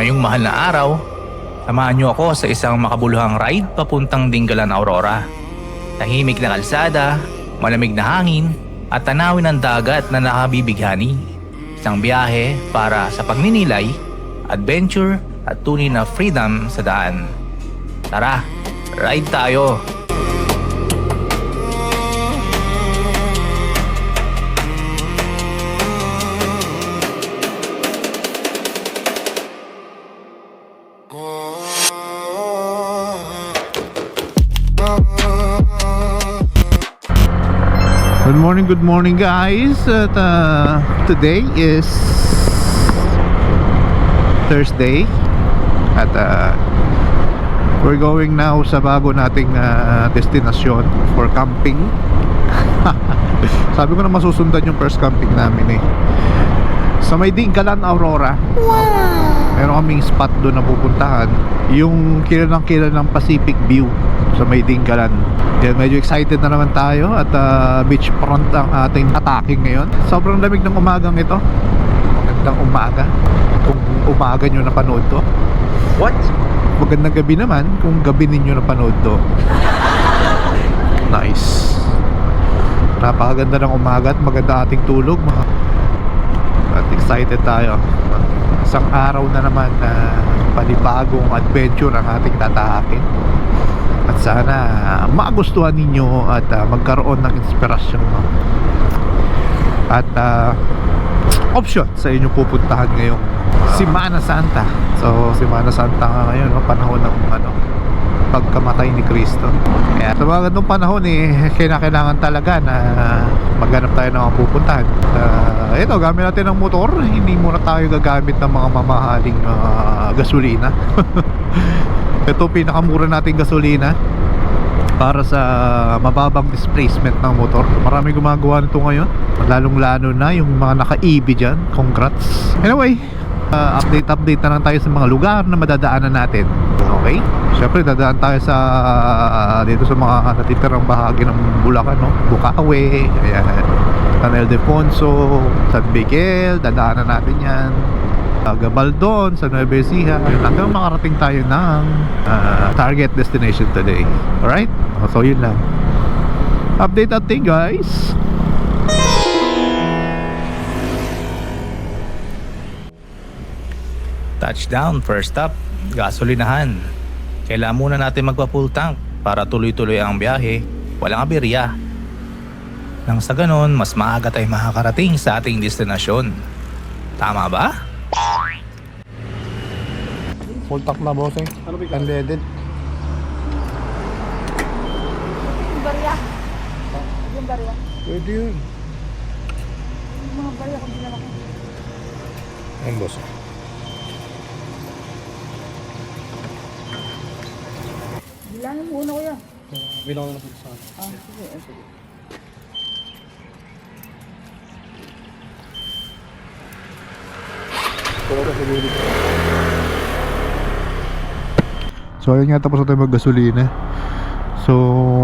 Ngayong mahal na araw, samahan niyo ako sa isang makabuluhang ride papuntang Dingalan, Aurora. Tahimik na kalsada, malamig na hangin, at tanawin ng dagat na nakabibighani. Isang biyahe para sa pagninilay, adventure at tunay na freedom sa daan. Tara, ride tayo! Good morning guys. At today is Thursday. At we're going now sa bago nating destinasyon for camping. Sabi ko na masusundan yung first camping namin sa may Dingalan, Aurora. Meron kaming spot doon na pupuntahan. Yung kilalang Pacific View sa may Dingalan. Yan, medyo excited na naman tayo. At beachfront ang ating attacking ngayon. Sobrang lamig ng umagang ito. Magandang umaga. Kung umaga nyo napanood to. What? Magandang gabi naman kung gabi ninyo napanood to. Nice. Napakaganda ng umaga at maganda ating tulog. At excited tayo. Isang araw na naman na panibagong adventure ang ating tatahakin. At sana magustuhan ninyo at magkaroon ng inspirasyon at option sa inyong pupuntahan ngayong Semana Santa. So Semana Santa nga ngayon, panahon ng pagkamatay ni Cristo. Kaya sa mga ganung panahon kailangan talaga na maghanap tayo ng mga pupuntahan. Ito, gamit natin ng motor. Hindi muna tayo gagamit ng mga mamahaling gasolina. Ito pinakamura nating gasolina para sa mababang displacement ng motor. Marami gumagawa nito ngayon, lalong lalo na yung mga naka-EV dyan. Congrats. Anyway, update na lang tayo sa mga lugar na madadaanan natin. Okay? Siyempre dadaan tayo sa dito sa mga natitirang bahagi ng Bulacan, Bukawi, ayan, San Ildefonso, San Miguel, dadaanan natin yan. Gabaldon, sa Nueva Ecija, hanggang makarating tayo ng target destination today. Alright? So yun lang. Update guys. Touchdown, first stop, gasolinahan. Kailangan muna natin magpa-full tank para tuloy-tuloy ang biyahe, walang aberya. Nang sa ganon, mas maaga tayo makakarating sa ating destinasyon. Tama ba? Full tank na bossing. Unleaded. Yung barya. Yung barya. Pwede yun. Yung mga barya kung dinala ko. Ang boss. Bilangin mo una ko yan. Bilang na po sa akin. Sige. So ayun nga, tapos na tayo maggasolina. So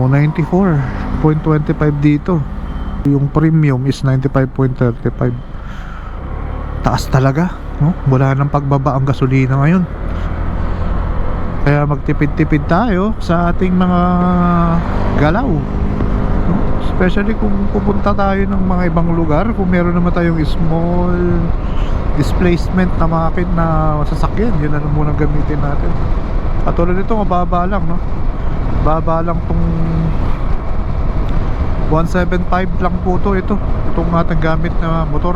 94.25 dito. Yung premium is 95.35. Taas talaga, no? Wala nang pagbaba ang gasolina ngayon. Kaya magtipid-tipid tayo sa ating mga galaw, no? Especially kung pupunta tayo ng mga ibang lugar. Kung meron naman tayong small displacement na makakit na sasakyan, yun na lang muna gamitin natin. At tulad nito, mababa lang, no? Baba lang tong 175 lang po itong ating gamit na motor.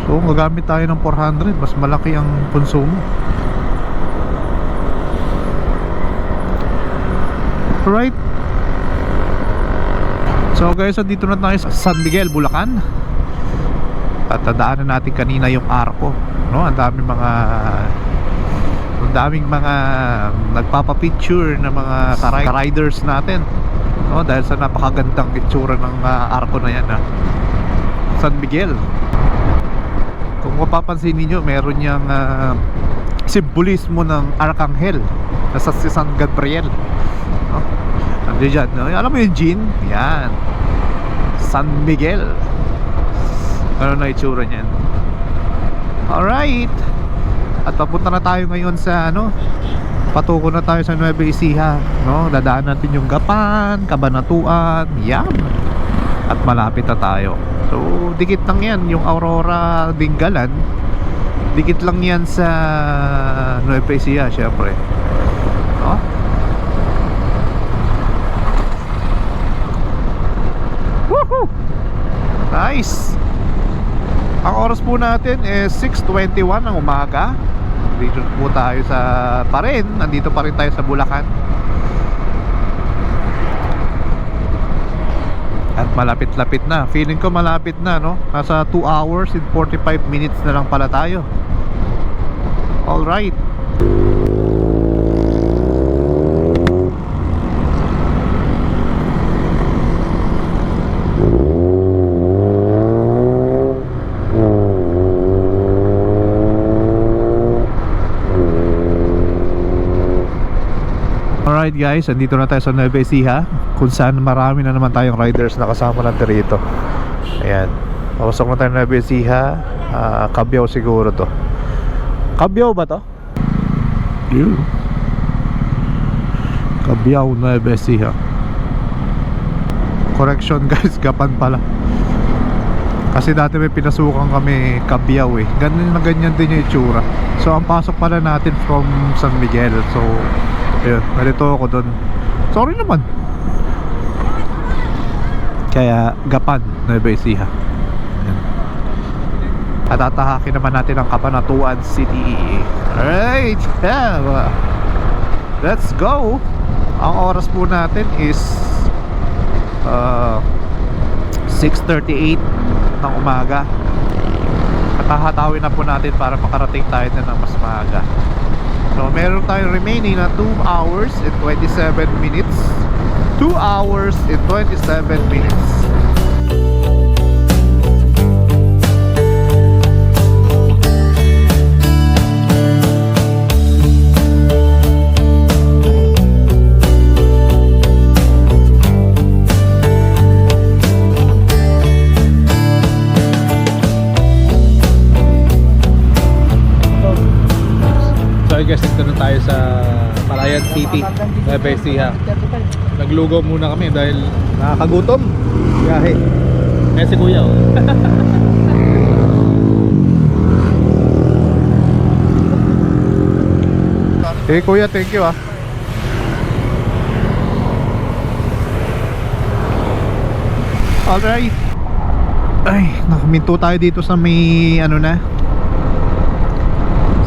So gagamit tayo ng 400, mas malaki ang konsumo. Alright. So guys, dito na tayo sa San Miguel, Bulacan. At daanan natin kanina yung Arco, no? Ang daming mga nagpapapicture na mga riders natin, no? Dahil sa napakagandang itsura ng Arco na yan, San Miguel. Kung mapapansin niyo, meron niyang simbolismo ng Arcangel na sa si San Gabriel, no? Nandiyan dyan, no? Alam mo yung Jean? Yan, San Miguel. Ano na itsura niyan? Alright. At papunta na tayo ngayon sa ano, patuko na tayo sa Nueva Ecija, no? Dadaan natin yung Gapan, Cabanatuan, yan. At malapit na tayo. So, dikit lang yan, yung Aurora Dingalan. Dikit lang yan sa Nueva Ecija, syempre. No? Woohoo! Nice! Ang oras po natin is 6:21 ng umaga. Dito po tayo nandito pa rin tayo sa Bulacan. At malapit-lapit na. Feeling ko malapit na, no? Nasa 2 hours and 45 minutes na lang pala tayo. Alright. Alright guys, andito na tayo sa Nueva Ecija, kung saan marami na naman tayong riders na kasama natin rito. Ayan, pasok na tayo sa Nueva Ecija. Cabiao siguro to. Cabiao ba to? Ew. Cabiao, Nueva Ecija. Correction guys, Gapan pala. Kasi dati may pinasukan kami Cabiao eh. Ganyan na ganyan din yung itsura. So ang pasok pala natin from San Miguel. So ayun, narito ako doon. Sorry naman. Kaya Gapan, Nueva Ecija. At tatahakin naman natin ang Cabanatuan City. Alright, yeah. Let's go. Ang oras po natin is 6:38 ng umaga. Katahatawin na po natin para makarating tayo na ng mas maaga. So meron tayong remaining na 2 hours and 27 minutes. 2 hours and 27 minutes. Guys, dito na tayo sa Palayan City, Nueva Ecija. Naglugaw muna kami dahil nakakagutom. Biyahe. Eh si Kuya oh. Hey Kuya, thank you ah. Alright. Ay, nakaminto tayo dito sa may ano na,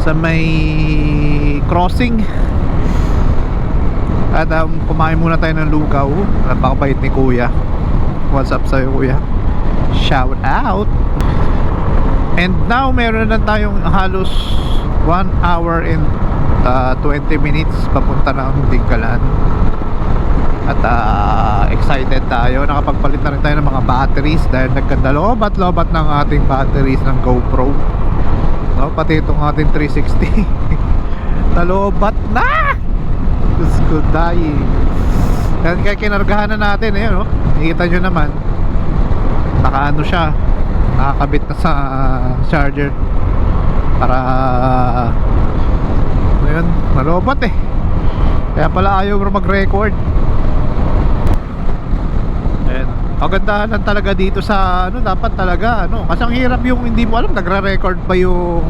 sa may crossing. At kumain muna tayo ng lugaw. Napakabait ni Kuya. What's up sa'yo Kuya? Shout out. And now meron na tayong halos 1 hour and 20 minutes papunta ng Dingalan. At excited tayo. Nakapagpalit na rin tayo ng mga batteries dahil nagkandalobat-lobat ng ating batteries ng GoPro, no? Pati itong ating 360 nalobat na. Diyos ko dahil. Kaya kinargahan na natin eh, no? Nakikita nyo naman, nakaano siya, nakakabit na sa charger para ayun, nalobat eh. Kaya pala ayaw mag-record. Ayan, kagandahan lang talaga dito sa ano, dapat talaga ano, kasi ang hirap yung hindi mo alam nagre-record pa yung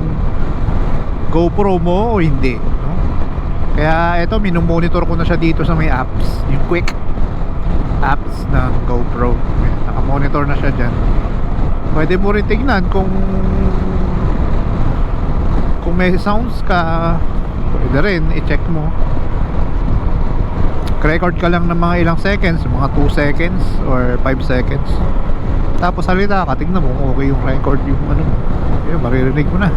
GoPro mo o hindi, no? Kaya ito, minumonitor ko na siya dito sa may apps, yung quick apps ng GoPro. Naka-monitor na siya dyan. Pwede mo rin tignan kung may sounds ka, pwede rin i-check mo. Record ka lang ng mga ilang seconds, mga 2 seconds or 5 seconds, tapos salita ka, tignan mo kung okay yung record, yung ano, yun, maririnig mo na.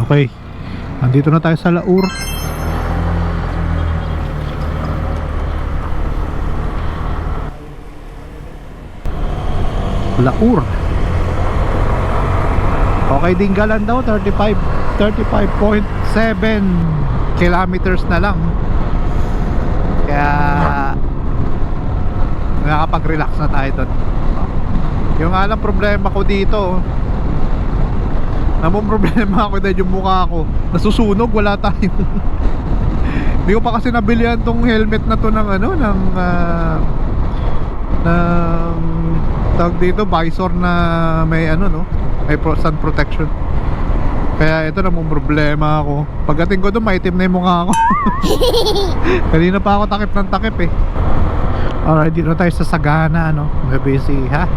Okay, andito na tayo sa Laur. Laur. Okay, Dingalan daw 35.7 kilometers na lang. Kaya nakakapag-relax na tayo doon. Yung alam problema ko dito, Namang problema ako dahil yung mukha ko nasusunog, wala tayong hindi ko pa kasi nabilihan tong helmet na to ng ano, ng tawag dito, visor na may ano, no, may sun protection. Kaya ito namang problema ako. Pagdating ko doon, maitim na yung mukha ko. Kanina pa ako takip ng takip eh. Alright, dito tayo sa Sagana, no, busy ha.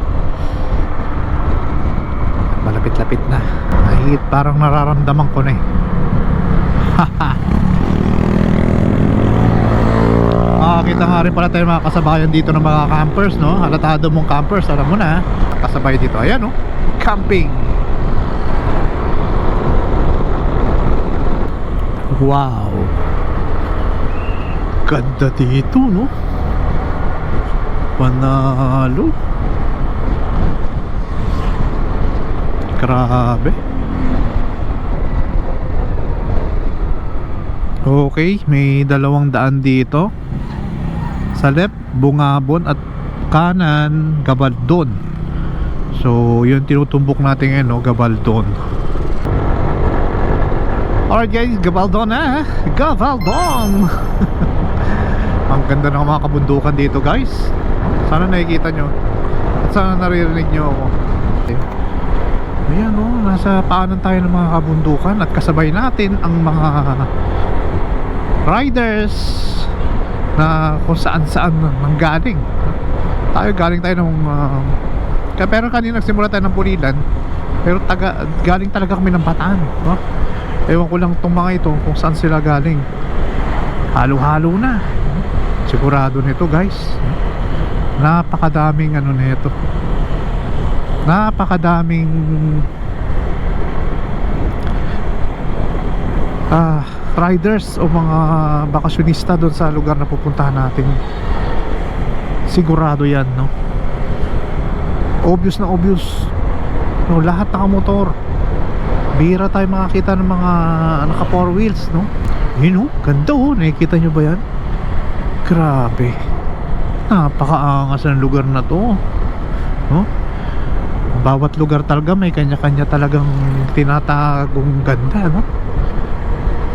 Malapit-lapit na. Kahit parang nararamdaman ko na eh. Makakita nga rin pala tayo mga kasabayan dito ng mga campers, no? Halatado mong campers, alam mo na. Kasabay dito, ayan, no? Camping. Wow. Ganda dito, no? Panalo. Grabe. Okay, may 200 dito. Sa left, Bungabon, at kanan, Gabaldon. So, yun tinutumbok natin ngayon, no? Gabaldon. Alright guys, Gabaldon na. Gabaldon. Ang ganda ng mga kabundukan dito guys. Sana nakikita nyo. At sana naririnig nyo ako. Ayan, no? Nasa paanan tayo ng mga kabundukan. At kasabay natin ang mga riders na kung saan-saan nanggaling. Galing tayo ng pero kanina nagsimula tayo ng Pulilan, pero galing talaga kami ng Bataan, no? Ewan ko lang itong mga ito kung saan sila galing. Halo-halo na. Sigurado nito guys. Napakadaming ano nito. Napakadaming riders o mga bakasyonista doon sa lugar na pupuntahan natin. Sigurado yan, no? Obvious na obvious, no? Lahat nakamotor. Bihira tayo makakita ng mga naka 4 wheels, no? Yun, oh, ganda, oh. Nakikita nyo ba yan? Grabe. Napakaangas ng lugar na to, no? Bawat lugar talaga may kanya-kanya talagang tinatagong ganda, no?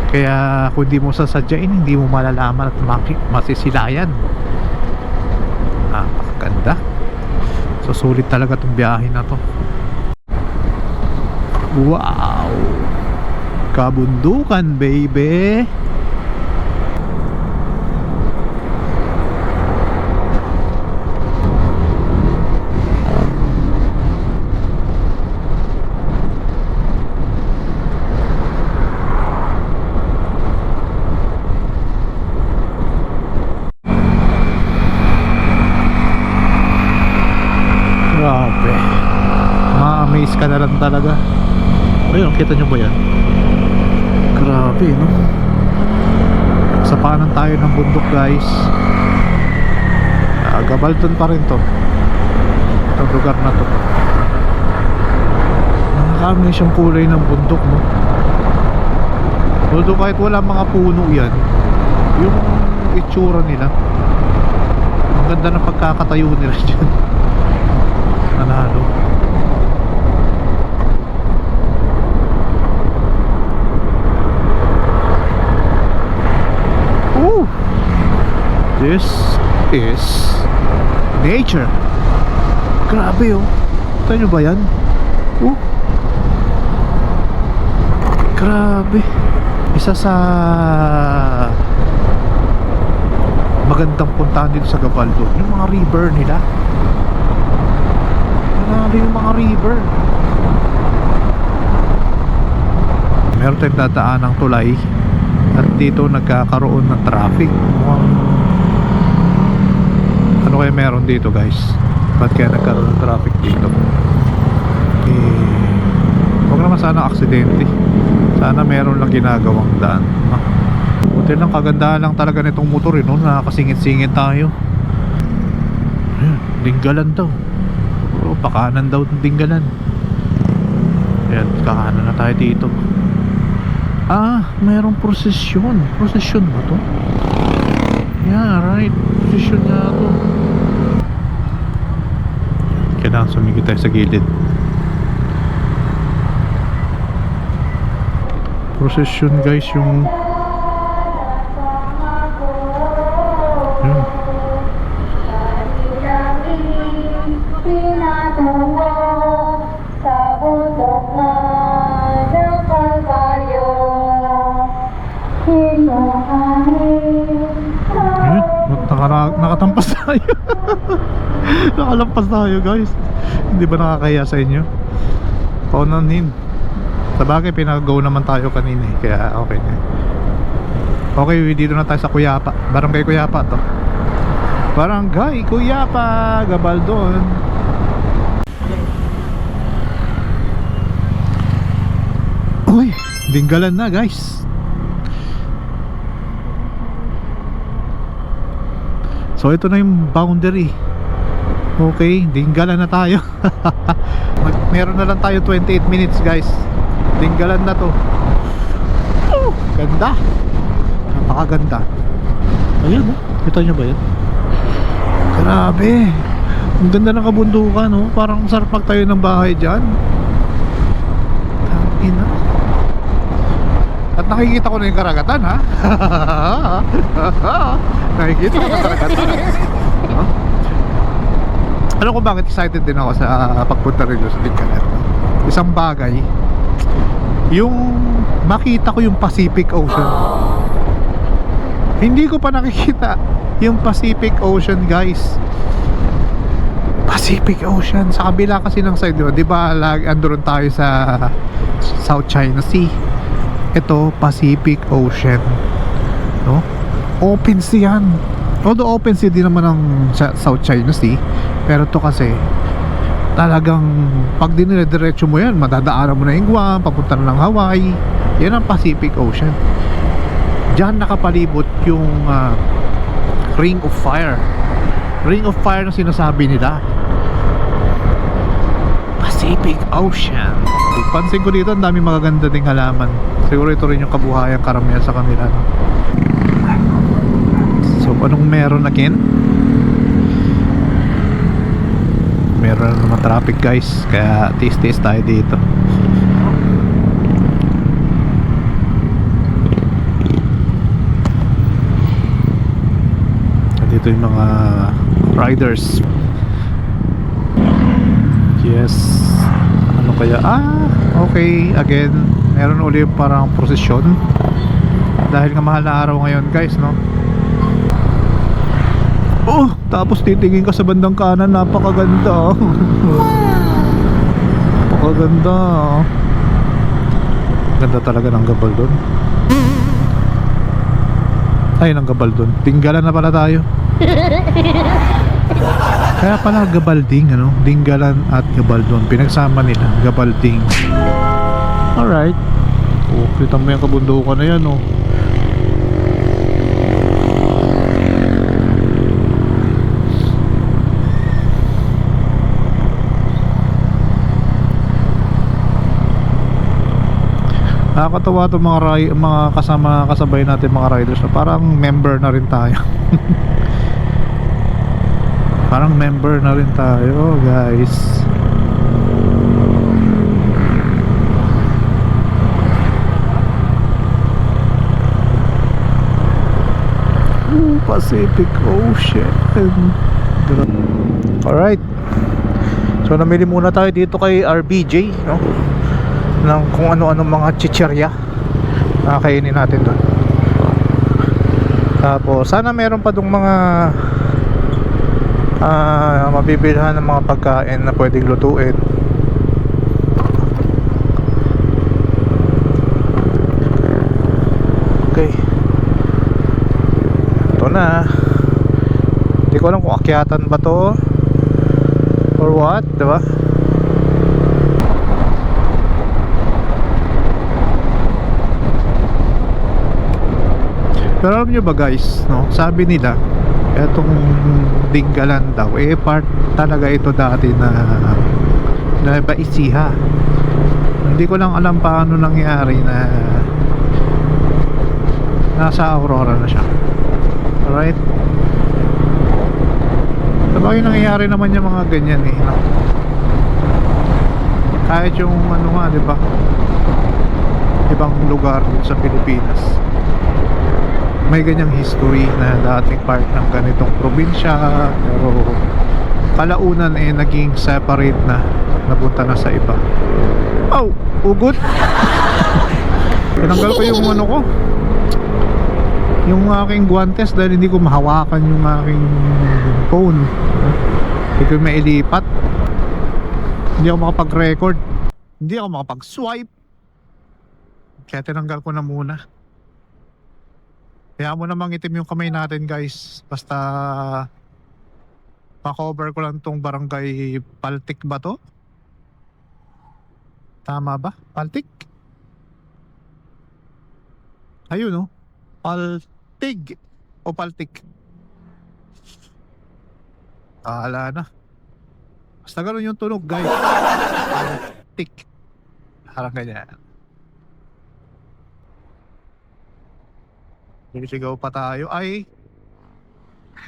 Kaya kung di mo sasadyain, hindi mo malalaman at masisilayan. Napakaganda. So sulit talaga itong biyahe na to. Wow, kabundukan baby. Grabe, ma-amaze ka na lang talaga. Ayun, kita nyo ba yan? Grabe, no? Sa paanan tayo ng bundok guys. Gabaldon pa rin to. Itong lugar na to. Nakakamiss yung kulay ng bundok, no? Although kahit wala mga puno yan, yung itsura nila, ang ganda ng pagkakatayo nila dyan. Nanalo. This is nature. Grabe, oh. Ito nyo ba yan? Grabe. Isa sa magandang puntahan dito sa Gabaldon, yung mga river nila. Marami yung mga river. Meron tayong dadaan ng tulay at dito nagkakaroon ng traffic. Ano kaya meron dito guys? Ba't kaya nagkaroon ng traffic dito? Huwag naman sana aksidente. Sana meron lang ginagawang daan. Buti lang, kagandahan lang talaga nitong motor, no? Nakakasingit-singit tayo. Ayan, Dinggalan daw. Pakanan daw ng Dinggalan. Ayan, kakanan na tayo dito. Merong prosesyon. Prosesyon ba to? Yeah, right. Prosesyon nga to. Kailangan sumigit tayo sa gilid. Procession guys yung yun. Ayun, nakatampas tayo. Nakalampas tayo guys. Hindi ba nakakaya sa inyo? Paunanin. Sabagay pinag-go naman tayo kanina eh, kaya okay na. Okay, dito na tayo sa Cuyapa. Barangay Cuyapa to. Barangay Cuyapa, Gabaldon. Uy, Dinggalan na guys. So ito na yung boundary. Okay, Dinggalan na tayo. Meron na lang tayo 28 minutes guys. Dinggalan na to. Ganda. Napakaganda. Ayan oh, kita nyo ba yan? Grabe. Ang ganda ng kabundukan oh. Parang sarap magtayo ng bahay dyan. Tangina. At nakikita ko na yung karagatan ha. Nakikita ko na karagatan. Alam ko bakit excited din ako sa pagpunta rin sa Dinggalan. Isang bagay, yung makita ko yung Pacific Ocean. Hindi ko pa nakikita yung Pacific Ocean guys. Pacific Ocean sa kabila kasi ng side, di ba andun tayo sa South China Sea. Ito Pacific Ocean, no? Open sea yan. Although open sea din naman ng South China Sea, pero to kasi talagang pag dinire-diretso mo yan, madadaanan mo na yung Guam, papunta na ng Hawaii. Yan ang Pacific Ocean. Diyan nakapalibot yung Ring of Fire. Ring of Fire na sinasabi nila. Pacific Ocean. Pansin ko dito, ang dami magaganda ding halaman. Siguro ito rin yung kabuhayan karamihan sa kanila, no? So anong meron again? Meron na naman traffic guys, kaya tiis-tiis tayo dito. Dito yung mga riders. Yes. Ano kaya? Okay, again meron uli parang prosesyon dahil nga mahal na araw ngayon guys, no? Oh, tapos titingin ka sa bandang kanan, napakaganda. Napakaganda. Ganda talaga ng Gabaldon. Ay, ng Gabaldon. Dinggalan na pala tayo. Kaya pala Gabalding, ano? Dinggalan at Gabaldon, pinagsama nila, Gabalding. Alright. Oh, kita mo yung kabundukan na yan, oh. Nakakatawa itong mga kasabay natin mga riders na parang member na rin tayo. Parang member na rin tayo guys. Pacific Ocean. Alright. So namili muna tayo dito kay RBJ, no? Ng kung ano-ano mga chichirya kainin natin doon. Tapos sana meron pa dong mga mabibilhan ng mga pagkain na pwedeng lutuin. Okay, ito na. Hindi ko alam kung akyatan ba to or what, diba? Pero alam nyo ba guys, no? Sabi nila etong Dinggalan daw part talaga ito dati na Baisiha. Hindi ko lang alam paano nangyari na nasa Aurora na siya. Alright, sabagay nangyayari naman yung mga ganyan eh, no? Kahit yung ano nga, diba, ibang lugar sa Pilipinas may ganyang history na dating part ng ganitong probinsya, pero kalaunan naging separate na, napunta na sa iba. Oh, ugot. Tinanggal ko yung ano ko, yung aking guantes dahil hindi ko mahawakan yung aking phone. Hindi ko mailipat. Hindi ako makapag-record. Hindi ako makapag-swipe. Kaya tinanggal ko na muna. Kaya mo namang itim yung kamay natin, guys. Basta pa-cover ko lang tong barangay Paltik ba to? Tama ba? Paltik? Ayun, no? Paltig o Paltik. Ala na. Basta ganun yung tunog, guys. Paltik. Parang ganyan. Sisigaw pa tayo. Ay,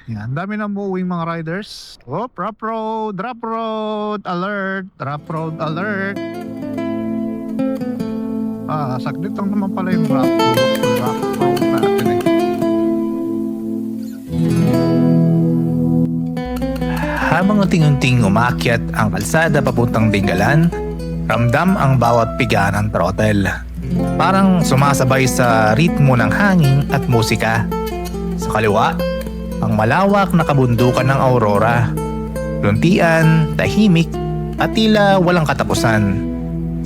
yan, dami na umuwing mga riders. Oh, drop road alert, drop road alert. Saglit lang naman pala yung drop road natin eh. Habang unting-unting umakyat ang kalsada papuntang Dingalan, ramdam ang bawat piga ng throttle. Parang sumasabay sa ritmo ng hangin at musika. Sa kaliwa, ang malawak na kabundukan ng Aurora. Luntian, tahimik, at tila walang katapusan.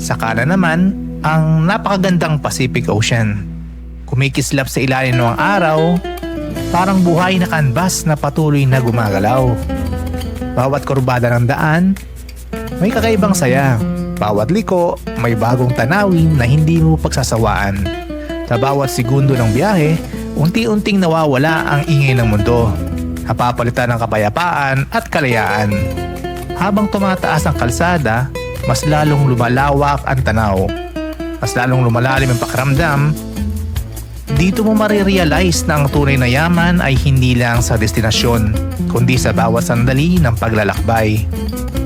Sa kanan naman, ang napakagandang Pacific Ocean. Kumikislap sa ilalim ng araw, parang buhay na kanbas na patuloy na gumagalaw. Bawat kurbada ng daan, may kakaibang saya. Bawat liko, may bagong tanawin na hindi mo pagsasawaan. Sa bawat segundo ng biyahe, unti-unting nawawala ang ingay ng mundo. Napapalitan ng kapayapaan at kalayaan. Habang tumataas ang kalsada, mas lalong lumalawak ang tanaw. Mas lalong lumalalim ang pakiramdam. Dito mo marirealize na ang tunay na yaman ay hindi lang sa destinasyon, kundi sa bawat sandali ng paglalakbay.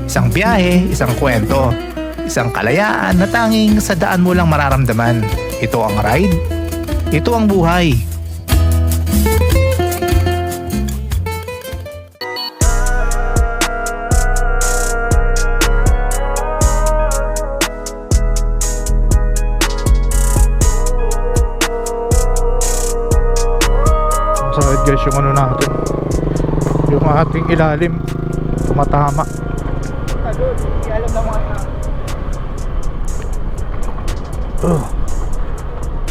Isang biyahe, isang kwento, isang kalayaan na tanging sa daan mo lang mararamdaman. Ito ang ride. Ito ang buhay. Masakit guys yung ano natin, yung ating ilalim tumatama. Hindi alam na mga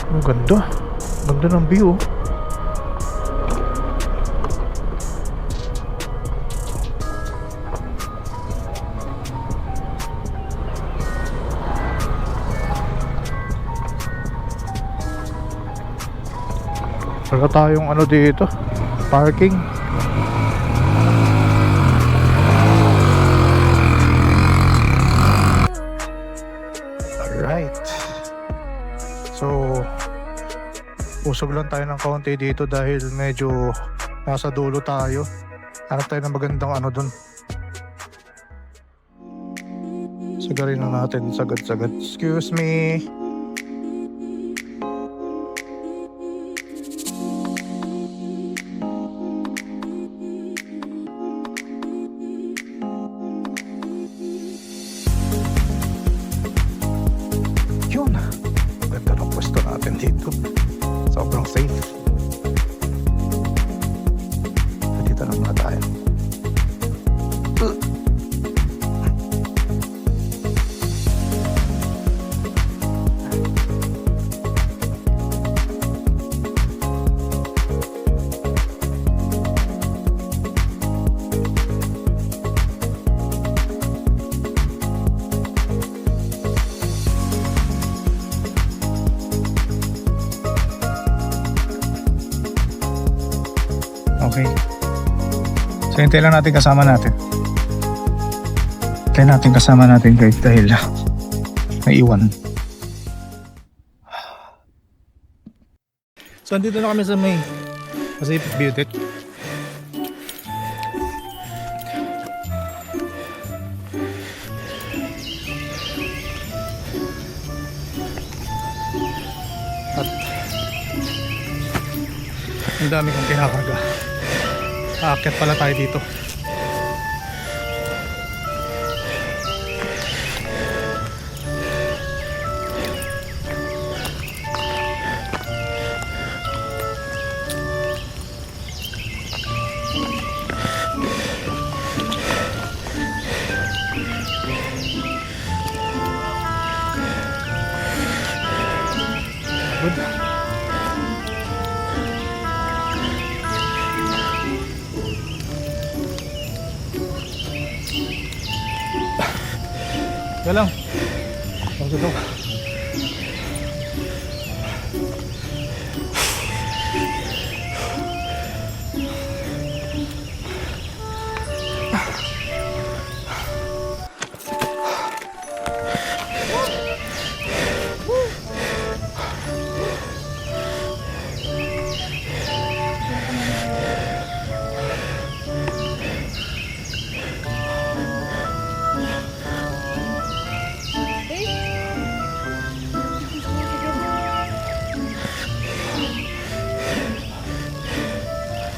Ang ganda. Ganda ng view. Wala tayong ano dito, parking. Alright. So, usog lang tayo ng kaunti dito dahil medyo nasa dulo tayo. Hanap tayo ng magandang ano dun. Sagarin na natin, sagad-sagad. Excuse me. Yun. Ganda ng pwesto natin dito. Sobrang safe. Dito na muna tayo. Okay. So hintayin lang natin kasama natin. Hintayin natin kasama natin guys dahil naiwan. So andito na kami sa may Pacific View Deck. Ang dami kong kinakarga. Aakyat pala tayo dito. Good. Kaya lang. Ang ganda.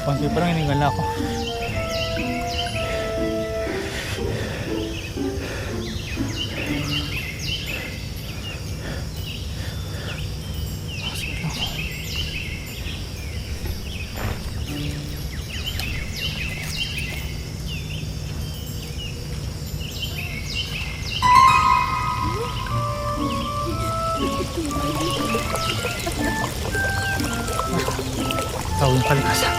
Konti pa lang hiningal na ako. Tawag yung kalikasan.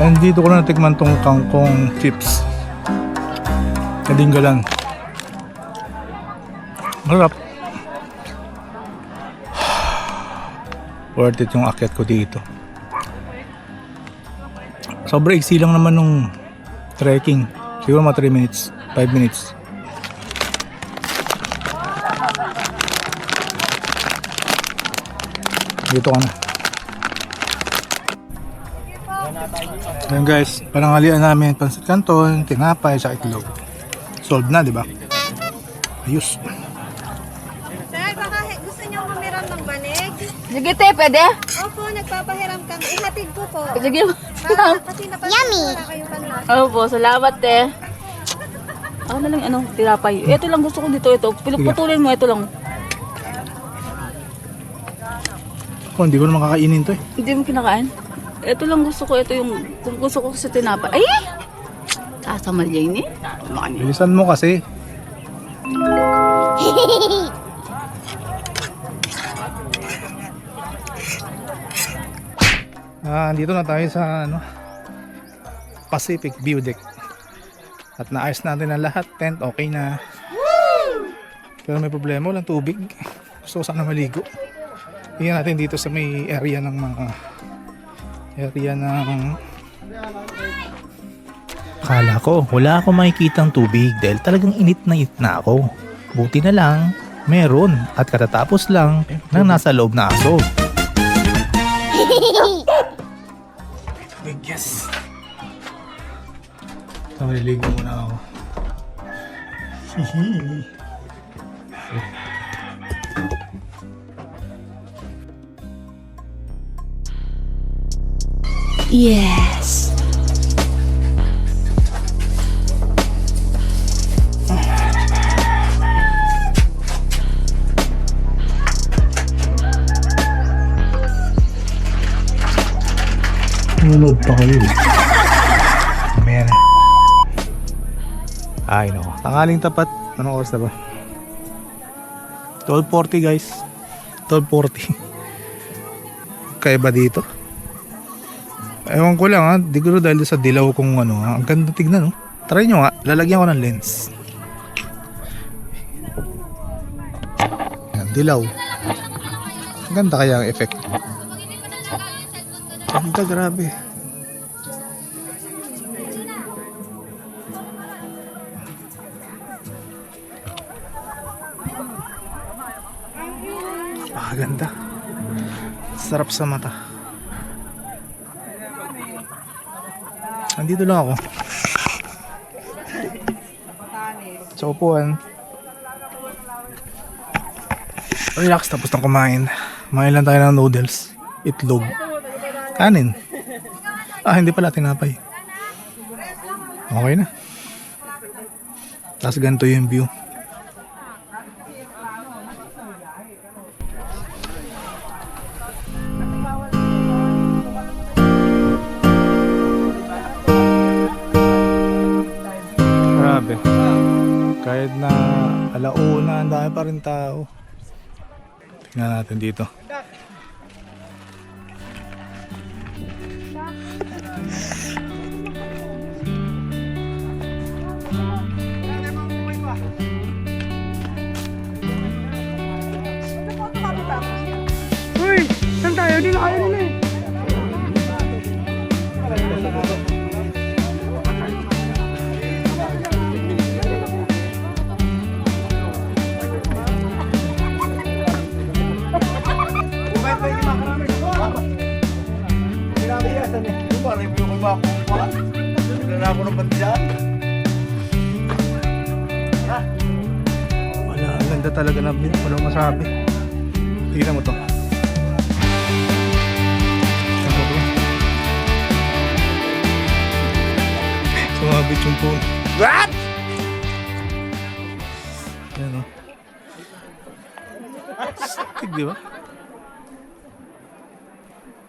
And dito ko na natikman tong kangkong chips. Kadinggalan. Marap. Worth it yung akyat ko dito. Sobrang iksi lang naman nung trekking. Siguro mga 3 minutes, 5 minutes. Dito ka na. Ayan guys, panangalian namin pansit canton, tinapay, sa itlog. Solved na, di ba? Ayos. Sir, baka gusto niyo humiram ng banig? Sige te, pwede? Opo, nagpapahiram kami. Ihatid ko po. Sige. Kasi napansin wala kayong panlasa. Opo, salamat te. Ako na lang anong tinapay. Ito lang gusto ko dito, ito. Putulin mo, ito lang. Oh, hindi ko na makakainin to eh. Hindi mo kinakain? Ito lang gusto ko, ito yung kung gusto ko sa tinapay. Ay! Sasamal yan eh. Bilisan mo kasi. Dito na tayo sa Pacific View Deck. At naayos natin ang lahat. Tent, okay na. Pero may problema, walang tubig. Gusto ko sana maligo. Tingnan natin dito sa may area ng Akala ko wala akong makikitang tubig dahil talagang init na ako. Buti na lang, meron at katatapos lang nang nasa loob na aso. Yes. So, maliligo muna ako. Hihi. Yes. Nanonood pa kayo. Mamaya na. Ay no, tanghaling tapat. Anong oras na ba? 12:40 guys. 12:40. Kaiba dito. Ewan ko lang ha, di ko dahil sa dilaw kung ano ha. Ang ganda tignan no. Try nyo nga, lalagyan ko ng lens. Yan, dilaw. Ang ganda kaya ang effect. Ganda, grabe. Ganda. Sarap sa mata. Andito lang ako. Sa upuan. Relax tapos na kumain. Kumain lang tayo ng noodles. Itlog. Kanin. Hindi pala tinapay. Okay na. Tapos ganito yung view. Grabe. Kahit na alauna, ang dami pa rin tao. Tingnan natin dito. Uy! Saan tayo? Hindi na kaya nila eh. Wala, ang ganda talaga na view. Walang masabi. Tingnan mo to. Tingnan mo to. Sumabit yung phone. What? Ayan o. Stig, di ba?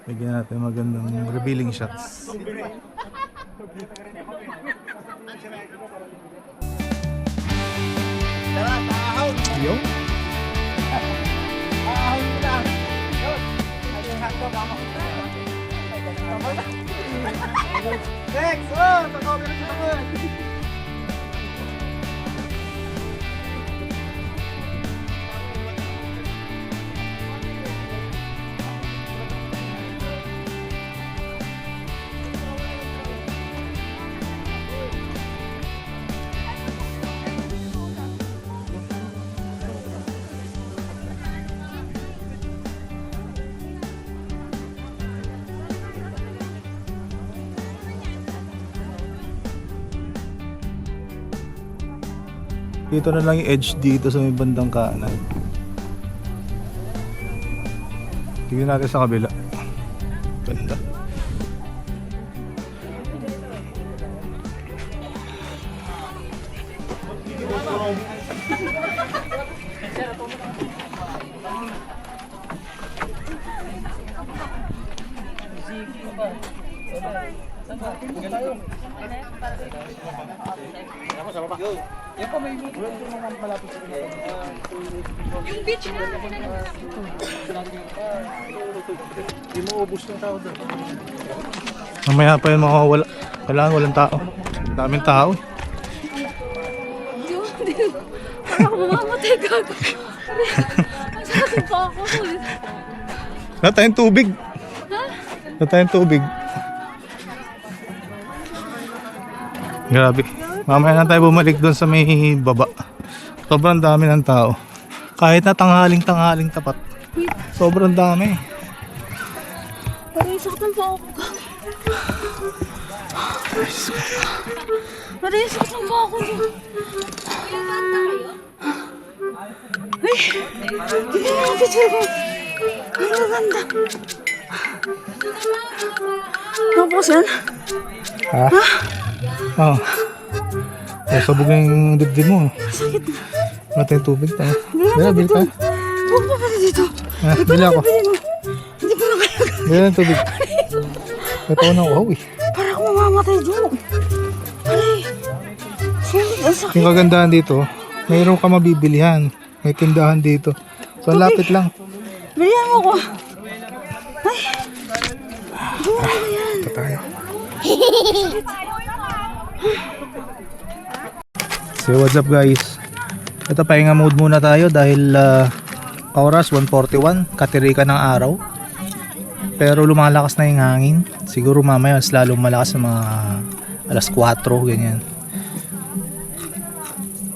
Bigyan natin magandang revealing shots. Yo. Next! Oh! Takobi na siya naman! Dito na lang yung edge dito sa may bandang kanan. Tignan natin sa kabila. Ganda. Yung beach na. Hindi mo ubus ng tao doon. Mamaya pa yun makawala. Kailangan walang tao. Daming tao. Yun, di ba? Parang mamamatay ka ako. Ang sakit pa ako. Wala tayong tubig. Wala tayong tubig. Grabe. Mamaya na tayo bumalik doon sa may baba. Sobrang dami ng tao. Kahit na tanghaling tapat. Sobrang dami. Parang sakit pa ako. Parang sakit pa ako. Ay! Tignan mo ang picture ko. Ang ganda. Tapos yan? Ha? Oo. Sabog na yung dibdib mo. Sakit na. Wala tayong tubig tayo. Wala Bili tayo. Huwag pa pala dito. Bili ako. Hindi ko na kaya. Bili ng tubig. Ito ko ng wow eh. Para ako mamamatay doon. Ay! Sige. Yung kagandahan dito, mayroon ka mabibilihan. May tindahan dito. So, ang lapit lang. Bilihan mo ko. Ito tayo. So, what's up guys? Ito, pahinga mode muna tayo dahil oras 1:41, katirika ng araw. Pero lumalakas na yung hangin. Siguro mamaya mas lalong malakas ng mga alas 4, ganyan.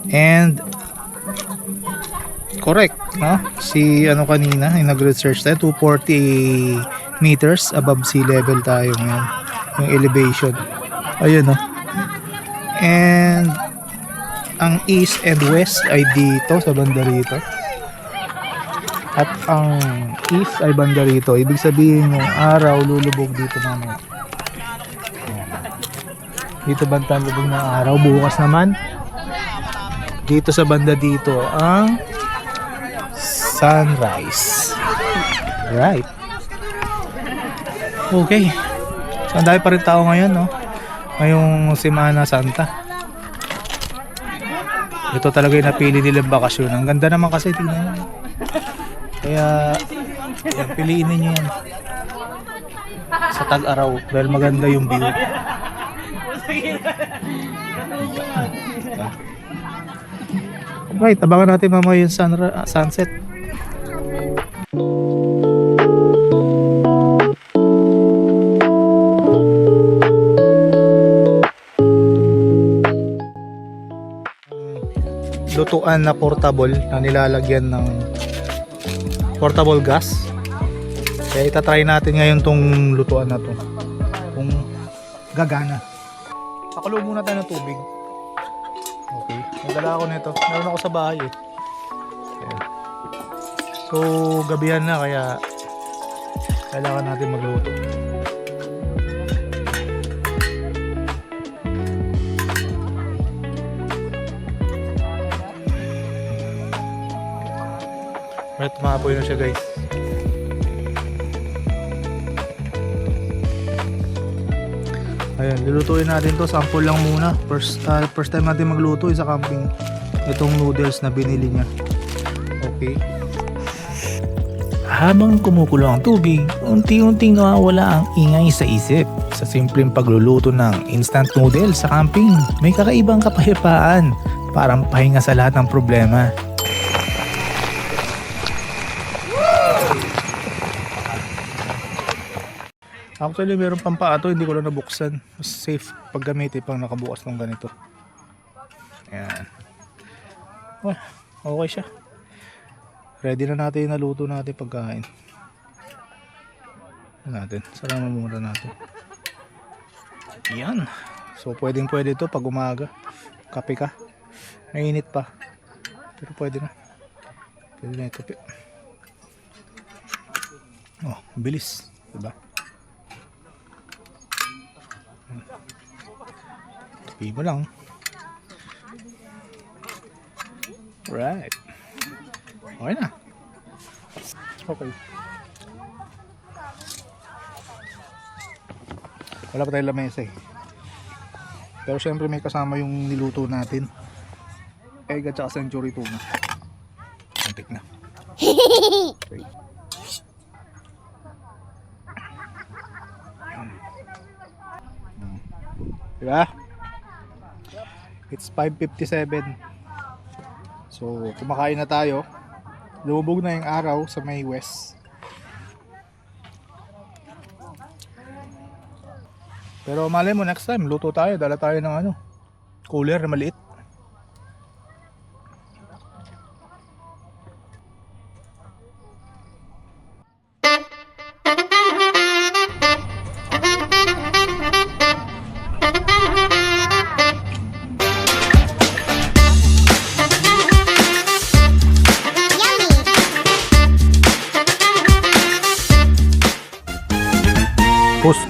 And correct, no? Si ano kanina, yung nag-research tayo, 240 meters above sea level tayo ngayon. Yung elevation. Ayun, no? And ang east and west ay dito sa banda rito. At ang east ay banda rito. Ibig sabihin yung araw lulubog dito mamaya. Dito banda lubog ng araw. Bukas naman dito sa banda dito ang sunrise. Right. Okay. So, ang dami pa rin tao ngayon, no? Ngayong Semana Santa. Ito talaga yung napili nilang bakasyon. Ang ganda naman kasi, tingnan mo. Kaya, yan, piliin ninyo yan. Sa tag-araw. Dahil maganda yung view. Right, abangan natin mamaya yung sunset. Lutuan na portable na nilalagyan ng portable gas. Kaya itatry natin ngayon tong lutuan na to kung gagana. Pakulo muna tayo ng tubig. Okay, nagdala ako nito. Meron ako sa bahay eh. Ayan. So gabihan na kaya kailangan natin magluto. Right, maapoy na siya guys. Ayan, lulutuin natin to. Sample lang muna. First time natin magluto sa camping. Itong noodles na binili niya. Okay. Habang kumukulo ang tubig, unti-unting nawawala ang ingay sa isip. Sa simpleng pagluluto ng instant noodles sa camping, may kakaibang kapayapaan. Parang pahinga sa lahat ng problema. Actually, meron pang paato, hindi ko lang nabuksan. Mas safe pag gamitin pang nakabukas ng ganito. Ayan. Oh, okay siya. Ready na natin yung naluto natin pagkain. Salaman muna natin. Yan. So, pwede ito pag umaga. Kape ka. Mainit pa. Pero pwede na. Pwede na ito. Oh, bilis. Diba? Tapi mo lang. Right. Okay na. Okay. Wala pa tayong lamesa eh. Pero syempre may kasama yung niluto natin. Egg at saka century tuna. Antik na. Okay. Diba? It's 5:57. So, kumakain na tayo. Lumubog na yung araw sa may west. Pero malay mo next time, luto tayo. Dala tayo ng cooler na maliit. Post.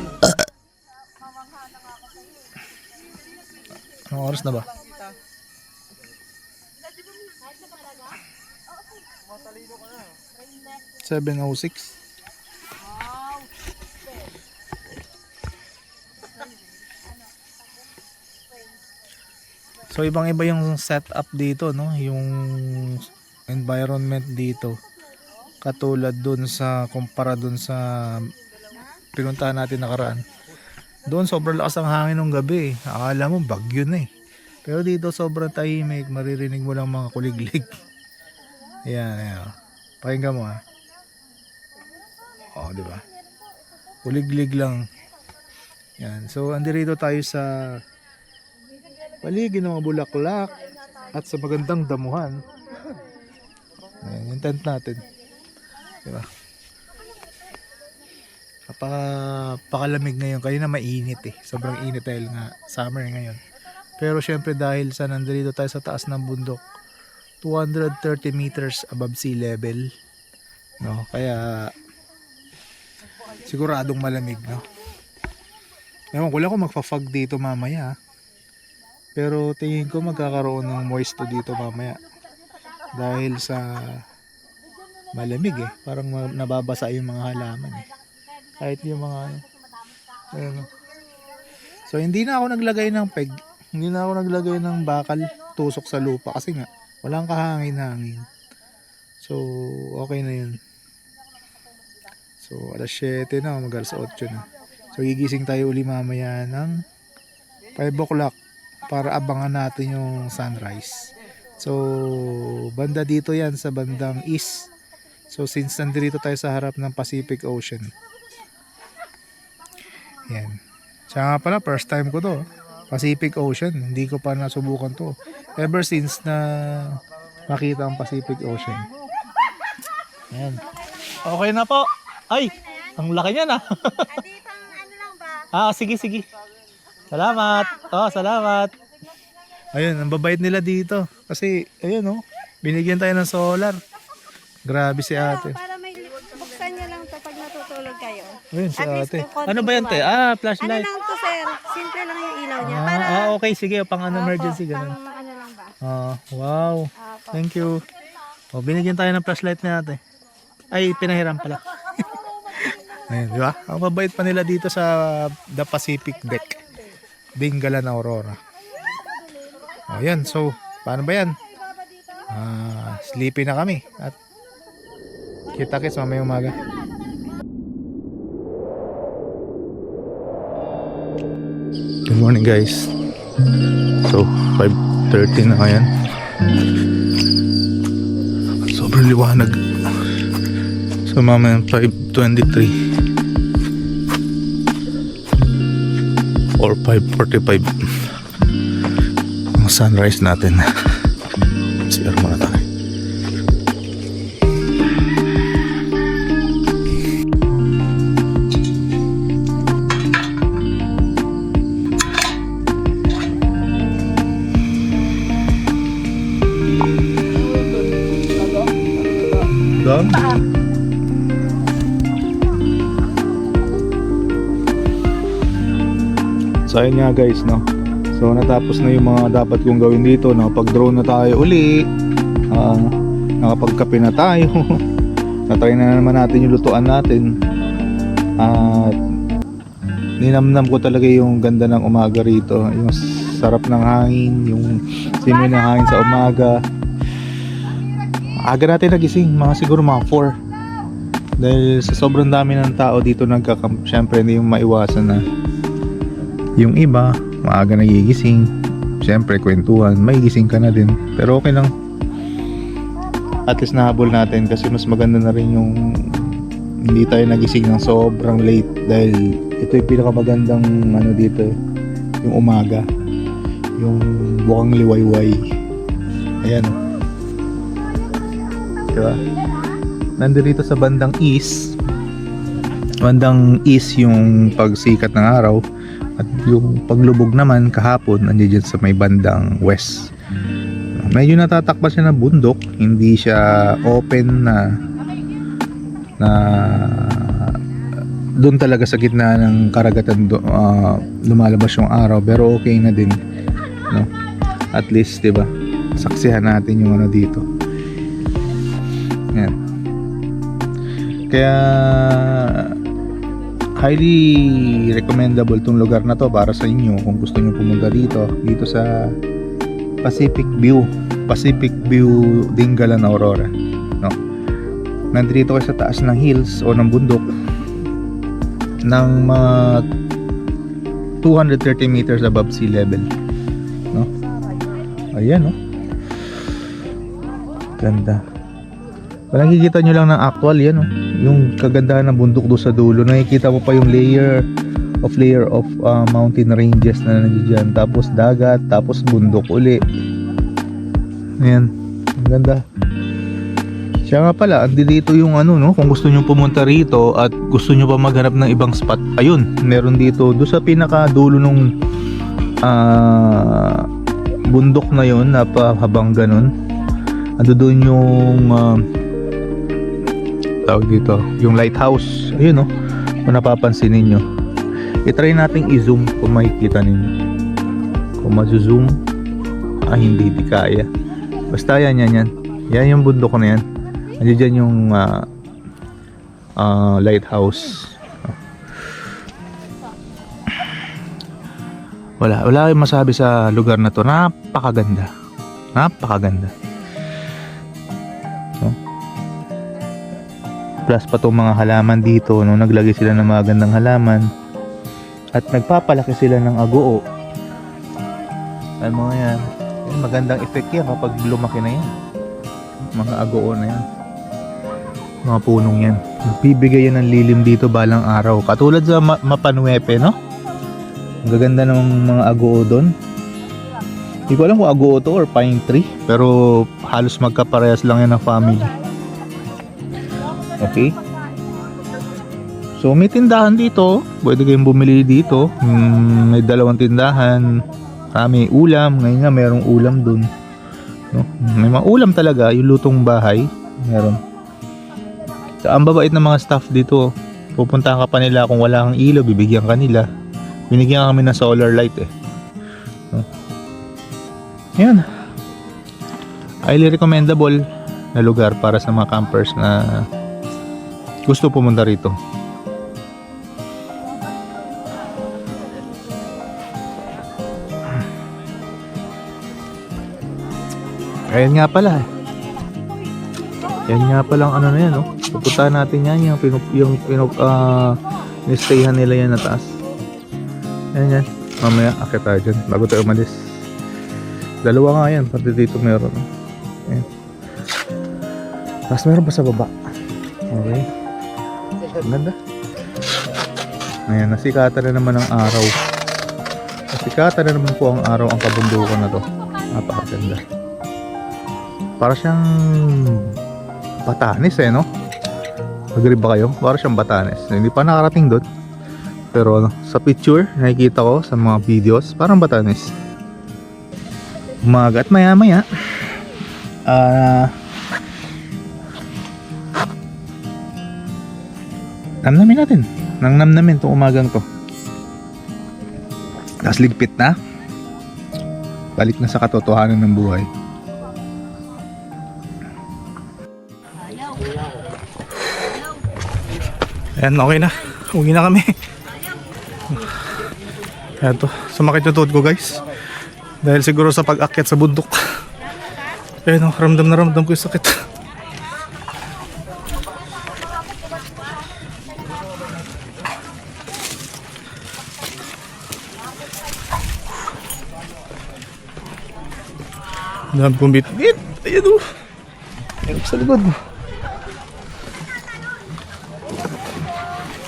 Anong oras na ba? Seven 7:06. So ibang iba yung setup dito, no? Yung environment dito. Katulad dun sa, kumpara dun sa pinuntahan natin nakaraan. Doon sobrang lakas ang hangin ng gabi. Akala mo bagyo na eh. Pero dito sobrang tahimik, maririnig mo lang mga kuliglig. Ayan, ayan. Pakinggan mo ha. Oh, di ba? Kuliglig lang. Yan. So, andirito tayo sa paligid ng mga bulaklak at sa magandang damuhan. Ayan, yung tent natin. Di ba? Pakalamig ngayon. Kanina mainit eh. Sobrang init dahil nga summer ngayon. Pero syempre dahil sa nandito tayo sa taas ng bundok, 230 meters above sea level, no? Kaya siguradong malamig, no? Ewan ko lang kung magfa-fog dito mamaya. Pero tingin ko magkakaroon ng moisture dito mamaya. Dahil sa malamig eh. Parang nababasa yung mga halaman eh. Kahit yung mga ano. So hindi na ako naglagay ng peg. Hindi na ako naglagay ng bakal tusok sa lupa kasi nga walang kahangin-hangin. So okay na yun. So alas 7 na, mag-alas 8 na. So gigising tayo uli mamaya ng 5 o'clock para abangan natin yung sunrise. So banda dito yan sa bandang east. So since nandito tayo sa harap ng Pacific Ocean. Yan. Siya nga pala, first time ko to. Pacific Ocean. Hindi ko pa nasubukan to. Ever since na makita ang Pacific Ocean. Yan. Okay na po. Ay, ang laki niyan ah. Adi, pang ano lang ba? Sige. Salamat. Salamat. Ayun, ang babait nila dito. Kasi, ayun oh, binigyan tayo ng solar. Grabe si ate. Para may buksan niyo lang to pag natutulog kayo. Ayun si At least ate. kung konting Ano ba yan te? Ano Flashlight. lang to, sir? Simple lang yung ilaw niya. Okay, sige. Pang emergency ganun. Pang ano lang ba? Wow. Opo. Thank you. Binigyan tayo ng flashlight ni ate. Ay, pinahiram pala. Ayun, di ba? Ang mabait pa nila dito sa The Pacific Deck. Dingalan Aurora. Ayan, so, paano ba yan? Sleepy na kami. At kita-kits mamayang umaga. Good morning guys. So, 5:30 na ngayon. Sobrang liwanag. So, mamaya 5:23 or 5:45 ang sunrise natin. CR muna tayo. Dog? So ayun nga guys, no. So natapos na yung mga dapat kong gawin dito. Nakapag-drone na tayo uli. Nakapagkape na tayo. Natry na naman natin yung lutuan natin. At ninamnam ko talaga yung ganda ng umaga rito. Yung sarap ng hangin, yung simoy ng hangin sa umaga. Aga natin nagising, mga siguro mga 4. Dahil sa sobrang dami ng tao dito nagkakamp, syempre hindi yung maiwasan na yung iba, maaga nagigising. Syempre kwentuhan, may gising ka na din. Pero okay lang. At least nahabol natin kasi mas maganda na rin yung hindi tayo nagising ng sobrang late. Dahil ito yung pinakamagandang ano dito, yung umaga. Yung bukang liwayway. Ayan. Diba? Nandito sa bandang east yung pagsikat ng araw at yung paglubog naman kahapon nandiyan sa may bandang west. Medyo natatakpan siya ng bundok, hindi siya open na doon talaga sa gitna ng karagatan lumalabas yung araw, pero okay na din, no? At least 'di ba? Saksihan natin yung ano dito. Yan. Kaya highly recommendable tong lugar na to para sa inyo kung gusto niyo pumunta dito sa Pacific View Dingalan Aurora, no? Nandito kayo sa taas ng hills o ng bundok ng mga 230 meters above sea level, no? Ayan, no? Ganda. Kung nakikita nyo lang ng actual, yan, no? Yung kagandahan ng bundok doon sa dulo, nakikita mo pa yung layer of mountain ranges na nandiyan, tapos dagat, tapos bundok uli. Ayan, ang ganda. Siya nga pala, andi dito yung ano, no, kung gusto nyo pumunta rito at gusto nyo pa maghanap ng ibang spot, ayun, meron dito doon sa pinaka dulo nung bundok na yun, napahabang ganun. Ando doon yung tawag dito, yung lighthouse. Ayun, no, kung napapansin ninyo. I-try nating i-zoom kung makikita ninyo. Kung ma-zoom, hindi kaya. Basta yan. Yan yung bundok na yan. Andiyan dyan yung lighthouse. Wala kayong masabi sa lugar na to. Napakaganda. No? Plus pa itong mga halaman dito, no? Naglagay sila ng mga gandang halaman at nagpapalaki sila ng agoo. Alam mo yan, magandang effect yan kapag lumaki na yan, mga agoo na yan, mga punong yan. Nagbibigay yan ng lilim dito balang araw, katulad sa Mapanuepe, no? Ang gaganda ng mga agoo doon. Hindi ko alam kung agoo to or pine tree, pero halos magkaparehas lang yan ng family. Okay, so may tindahan dito, pwede kayong bumili dito. May dalawang tindahan, may ulam. Ngayon nga mayroong ulam dun, no? May mga ulam talaga, yung lutong bahay meron. So, ang babait ng mga staff dito, pupuntahan ka pa nila kung wala kang ilaw, bibigyan ka nila. Binigyan kami ng solar light, no? Yan, highly recommendable na lugar para sa mga campers na gusto pumunta rito. Ayan nga pala. Yan nga pala ang ano na yan, no? Pupuntahan natin yan, yung nistayhan nila yan na taas. Yan. Mamaya akit tayo dyan bago tayo umalis. Dalawa nga yan, pati dito meron, no? Ayan. Tapos meron pa sa baba. Okay. Ang ganda. Ayan, nasikatan na naman ang araw. Nasikatan na naman po ang araw ang kabundukan na to. Napakaganda. Para siyang Batanes, no? Agree ba kayo? Para siyang Batanes. Hindi pa nakarating doon. Pero sa picture, nakikita ko sa mga videos, parang Batanes. Umaga at maya-maya, namnamin natin. Namnamin itong umagang to. Tapos ligpit na. Balik na sa katotohanan ng buhay. Ayan, okay na. Uwi na kami. Ayan to, sumakit yung tuhod ko, guys. Dahil siguro sa pag-akyat sa bundok. Ayan, ramdam na ramdam ko yung sakit. Dami kong bit-bit. Ayan o. Ayan sa likod.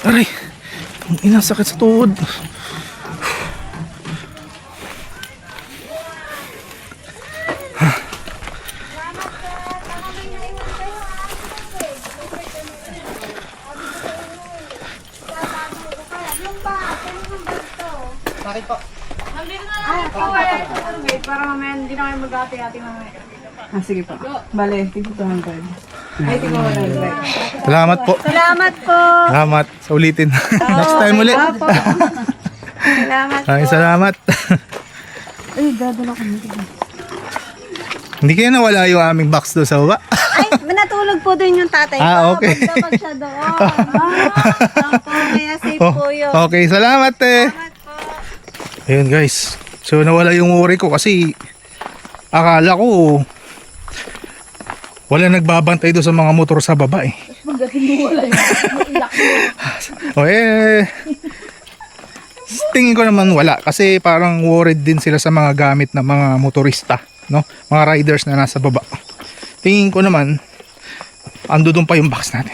Aray. Ang ina, sakit sa tuhod. Bakit po? Para mamaya hindi na kayo mag-ati-ati mamaya. Sige po. Bale, tigil 200. Ay, tigil 100. Salamat po. Salamat po! Salamat. Sa ulitin. Next time ulit. Salamat po! Maraming salamat. Ay, dadala ko nito. Hindi kayo nawala yung aming box doon sa baba. Ay, natulog po doon yung tatay ko. Okay. Magdabag siya doon. Kaya safe po yun. Okay, salamat eh. Salamat po. Ayun guys. So nawala yung worry ko kasi Akala ko wala nagbabantay doon sa mga motor sa baba eh. O tingin ko naman wala kasi parang worried din sila sa mga gamit ng mga motorista, no? Mga riders na nasa baba. Tingin ko naman ando doon pa yung box natin.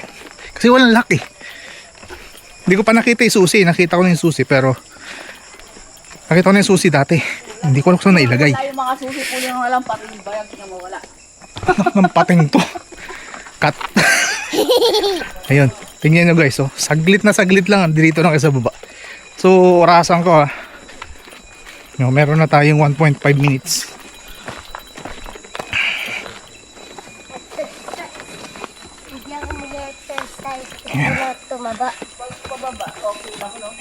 Kasi walang lock eh. Hindi ko pa nakita yung susi. Nakita ko na yung susi pero nakita ko na yung susi dati. Hindi ko alam kung saan nailagay. Wala yung mga susi po yung walang pating bayang pinamawala. Ng pating to. Cut. Ayun. Tingnan nyo guys. So, saglit na saglit lang. Dito lang kayo sa baba. So, orasan ko ha. No, meron na tayong 1.5 minutes.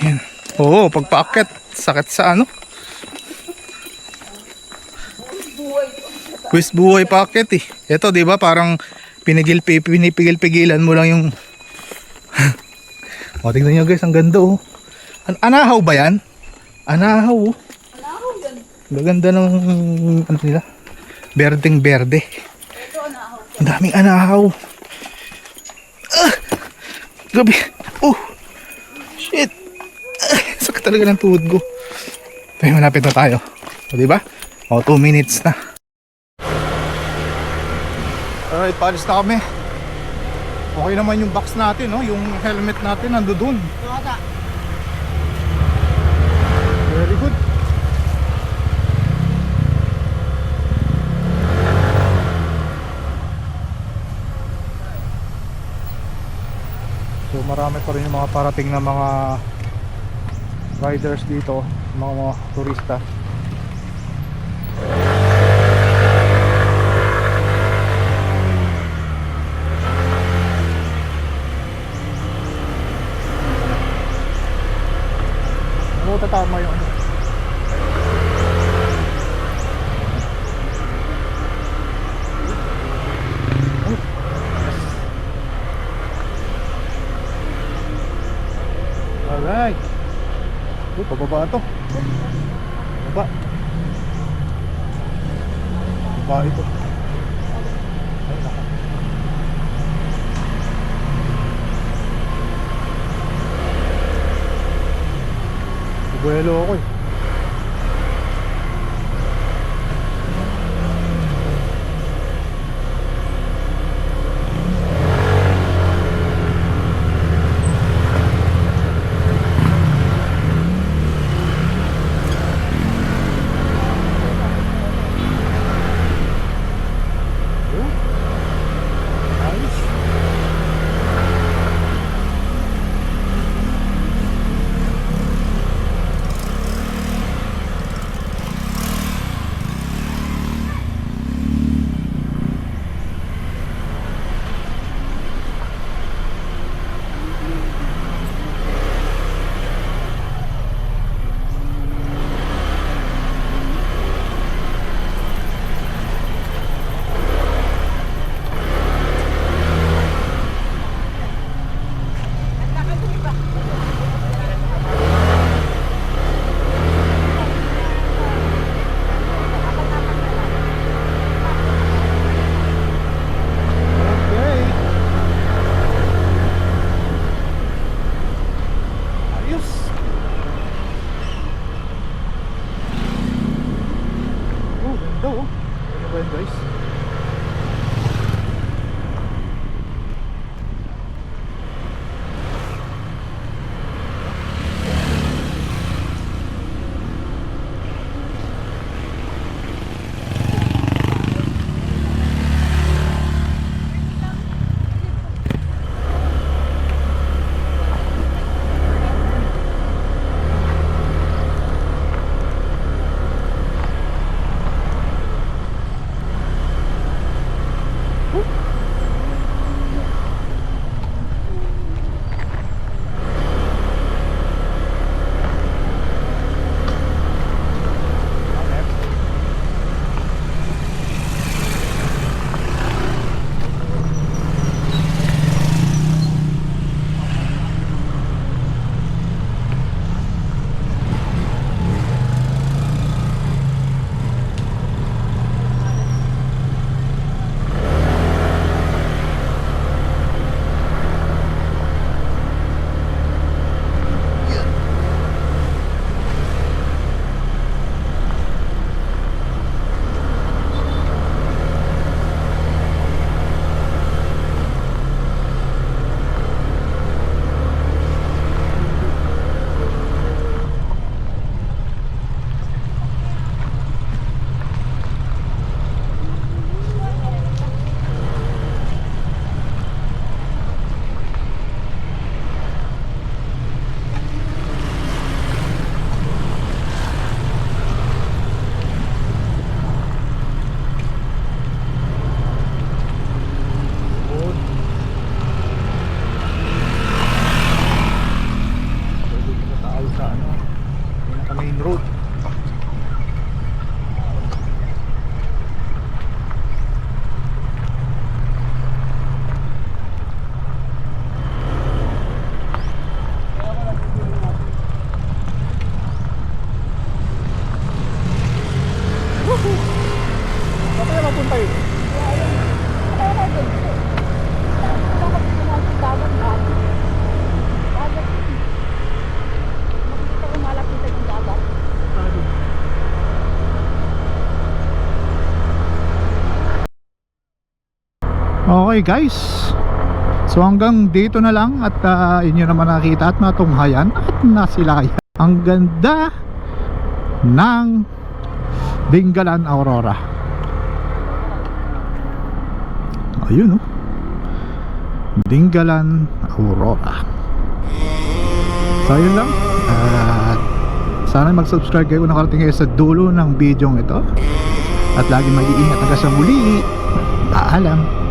Ayan. Oo, pag paakyat, sakit sa ano? Quiz buhay paakyat eh. Ito, di ba, parang pinipigil-pigilan mo lang yung... O, tingnan nyo guys, ang ganda oh. Anahaw ba yan? Anahaw oh. Gaganda ng ano nila? Berdeng berde. Ang daming anahaw. Grabe. Oh. Shit. Sakit talaga ng tuhod ko. Pero malapit na tayo. O diba? O 2 minutes na. Alright, paalis na kami. Okay naman yung box natin, no? Yung helmet natin nando dun. Very good. So marami pa rin yung mga parating na mga riders dito, mga turista. Ano tatama yung ano? Alright. Pababa ito. Baba. Baba ito. Ay, naka. Buwelo ako eh. Okay guys, so hanggang dito na lang. At inyo naman nakita at natunghayan at nasilayan ang ganda ng Dingalan Aurora. Ayun, oh, Dingalan Aurora. So yun lang. At sana mag-subscribe kayo kung nakarating kayo sa dulo ng video ito. At lagi mag-iingat hanggang sa muli. Paalam.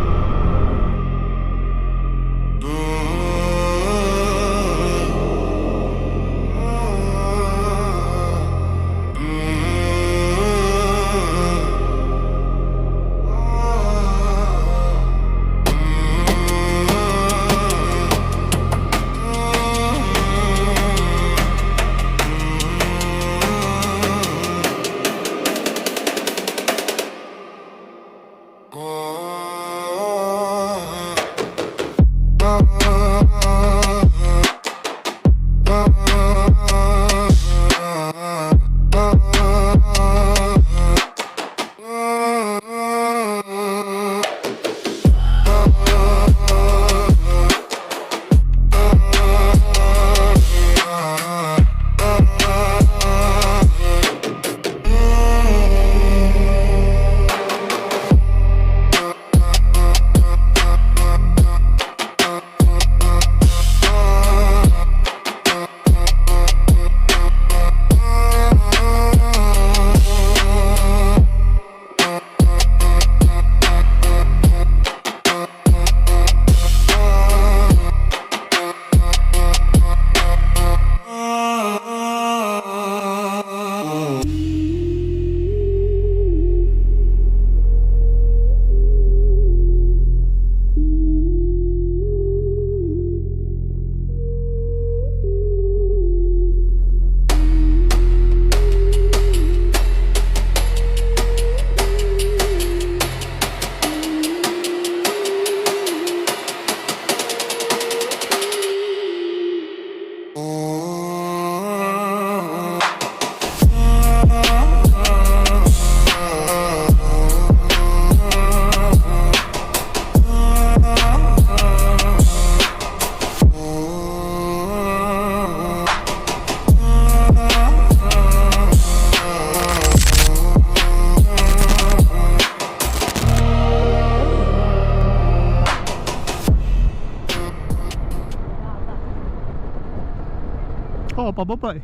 Oo, pababa eh.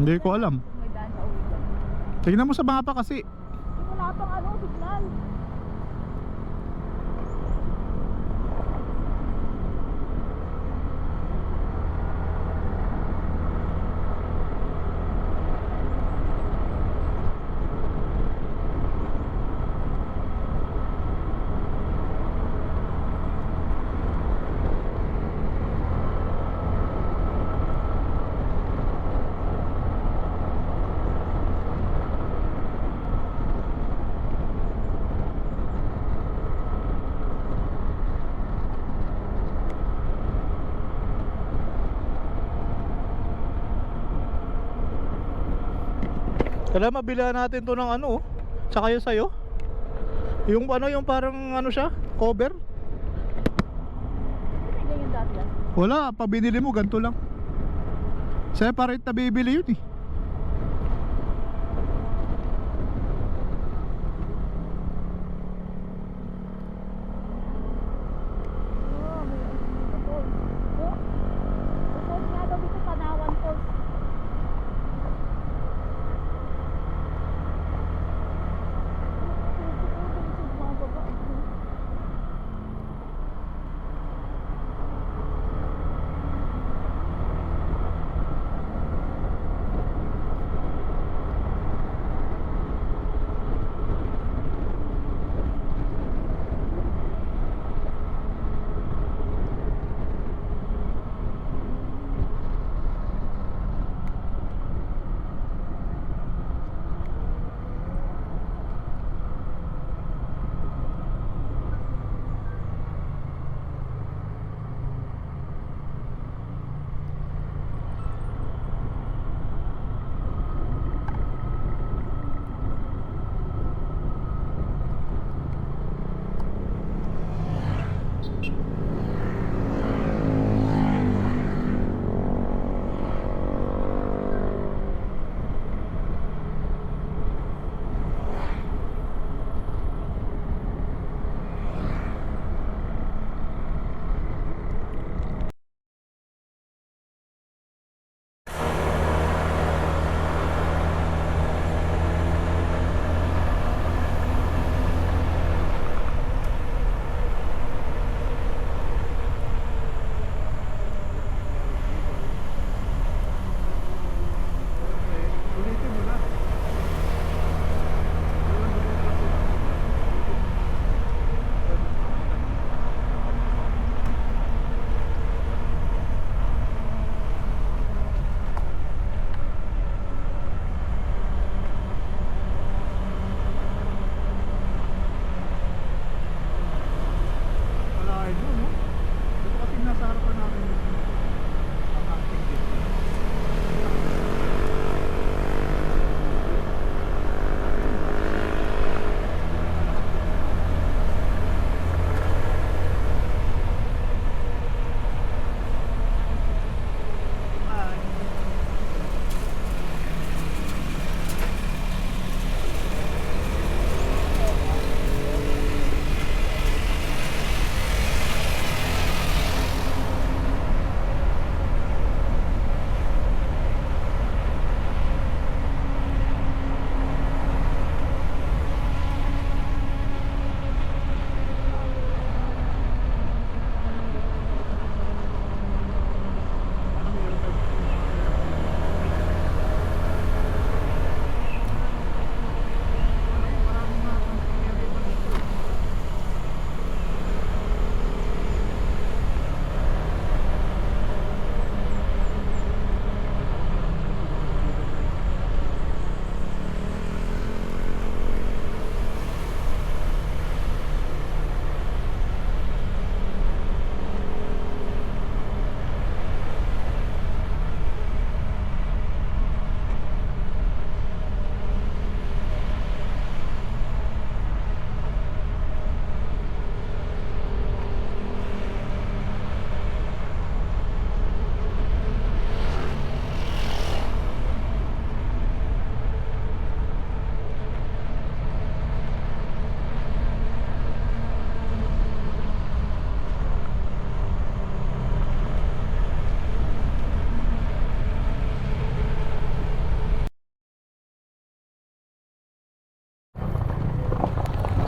Hindi ko alam. May daan sa uwi dyan. Tingnan mo sa mapa kasi. Wala pang ano, signal. Kailangan mabilihan natin to ng ano, tsaka yung sa'yo. Yung ano, yung parang ano siya, cover. Ganyan dati yan. Wala, pabinili mo, ganito lang. Separate na bibili yun eh. Falls nga daw dito, Tanawan Falls.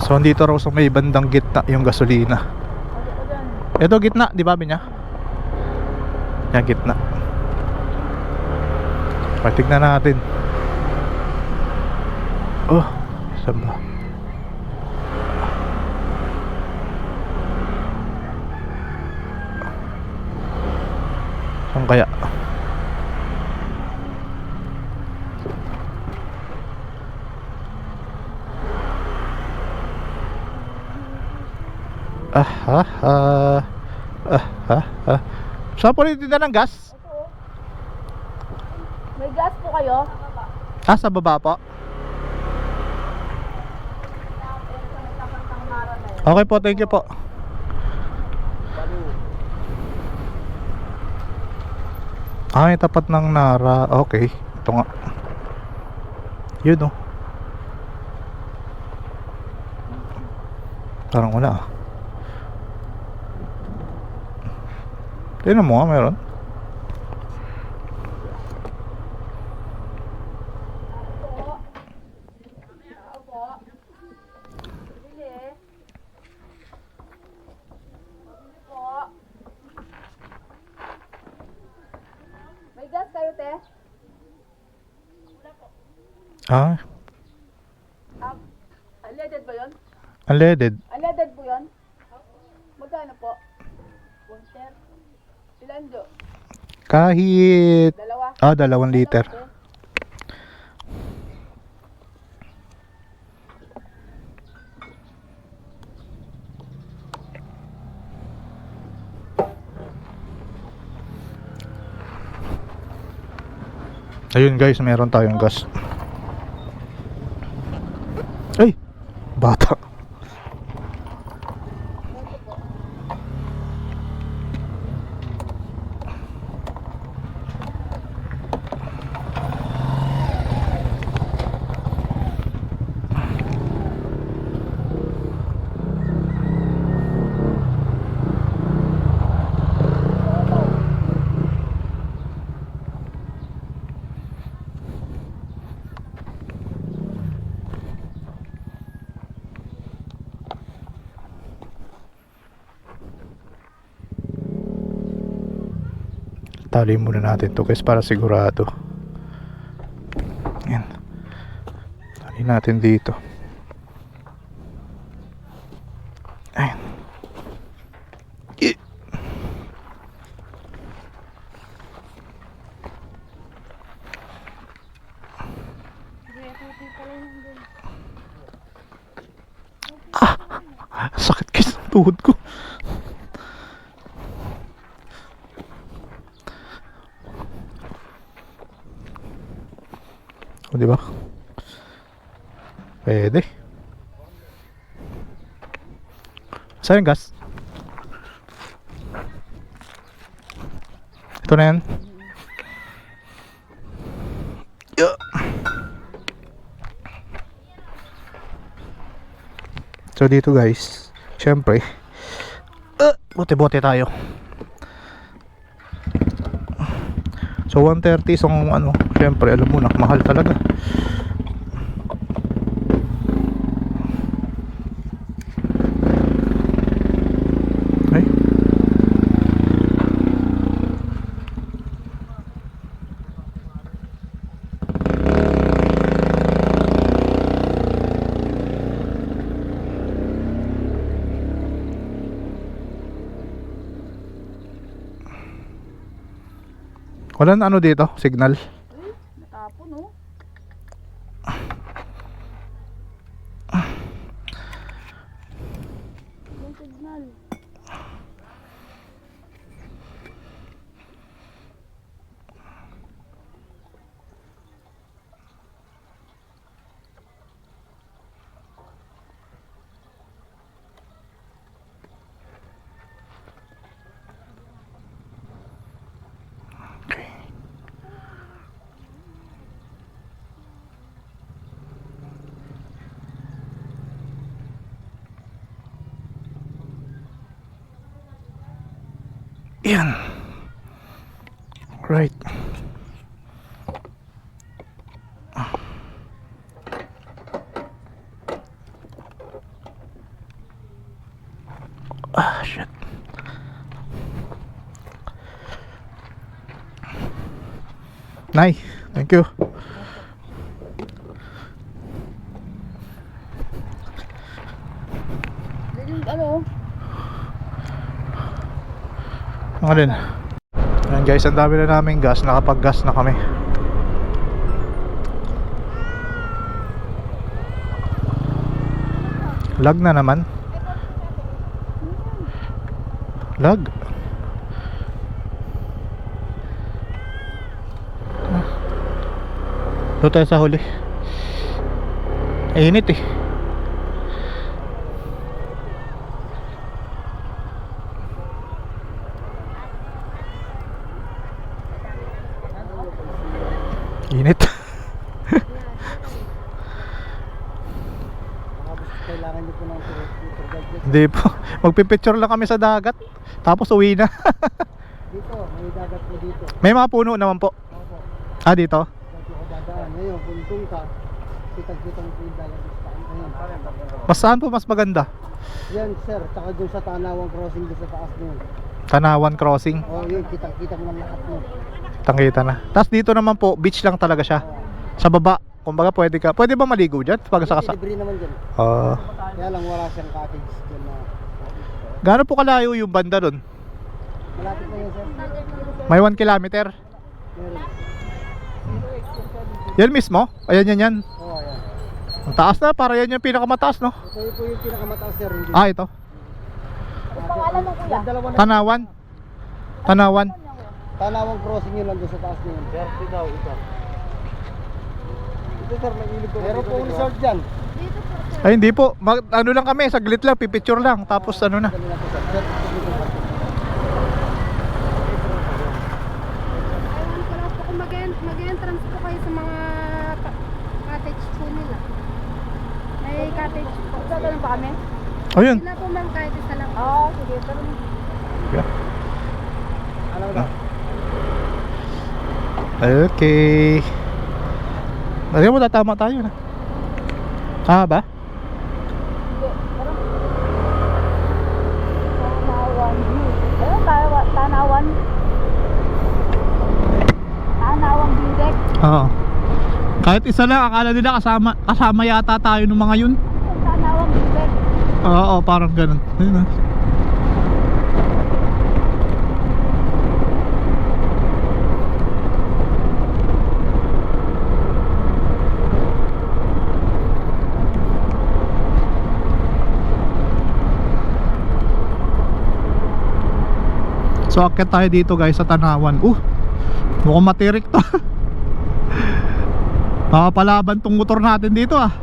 So dito raw sa may bandang gitna yung gasolina. Ito gitna, di ba niya? Yan gitna. Patignan natin. Oh, saan ba? Saan kaya? Saan po rin tinda ng gas? May gas po kayo? Ah, sa baba po? Okay po, thank you po. Ay, tapat ng Nara. Okay, ito nga. Yun, oh. Parang wala, ah. Tignan mo nga, meron. May gas kayo, te? Ah, Unleaded ba yun? unleaded. Unleaded po yun? Magkano po? 1 Ilan do? Kahit Dalawa? 2 liter. Ayun guys, meron tayong gas. Ay, bata. Tali muna natin to guys para sigurado. Yan. Tali natin dito. Ayan. Sakit guys ng tuhod ko. O, diba? Pwede. Saan yung gas? Ito na yan. Yeah. So dito guys, syempre bote-bote tayo. So 130 so ano, syempre alam mo na, mahal talaga. Ay. Wala na ano dito, signal. Natapon, no? Yung signal. Yan. Right. Ah, shit. Nay, thank you. Ano? Ang alin? Ayan guys, ang dami na namin gas. Nakapag-gas na kami. Lag na naman. Lag. Doon tayo sa huli. Init eh. Init. Kailangan niyo po ng tour guide. Hindi po. Magpipicture lang kami sa dagat. Tapos uwi na. Dito, may dagat po dito. May mga puno naman po. Opo. Ah, dito? Dito ka dadaan. Ngayon, kung doon ka, kitang-kitang po yung dagat. Ayun. Mas saan po mas maganda? Yan sir, saka doon sa Tanawang Crossing doon sa taas doon. Tanawan Crossing. Oh, yun, kitang-kitang ng lahat mo. Tangkita na. Tapos dito naman po, beach lang talaga siya. Sa baba. Kumbaga pwede ka. Pwede ba maligo dyan? Pag sa kasa. Libre naman dyan. Ah. Kaya lang wala siyang cottage dyan na. Gaano po kalayo yung banda doon? Malapit na yan sir. May 1 kilometer. Meron. Yan mismo? Ayan yan. Oo, ayan. Ang taas na. Para yan yung pinakamataas, no? Ito po yung pinakamataas sir. Hindi. Ah, ito. Pangalan mo kuya? Dalawa na. Tanawan. Tanawan. Tanawang Crossing yun lang doon sa taas na yun. Verde daw ito. Ito sir, may ilog ko. Meron po resort dyan. Ay, hindi po. Ano lang kami, saglit lang, pipicture lang. Tapos ano na. Dali lang po sir. Sir, dito po. Ewan ko lang po kung mag-entrance po kayo sa mga cottage po nila. May cottage po. Ganun pa kami? Ayun. Hindi na po ma'am, kahit isa lang. Oo, sige. Pero Ano ba? Okay. Lagi mo tatama tayo na. Ah ba? Tanawan view. Ayun, Tanawan. Tanawang view deck. Oo. Kahit isa lang, akala nila kasama yata tayo ng mga yun. Tanawang view deck. Oo, parang ganun. Ayun ah. So akit tayo dito guys sa Tanawan. Mukhang matirik to. Makapalaban tong motor natin dito ah.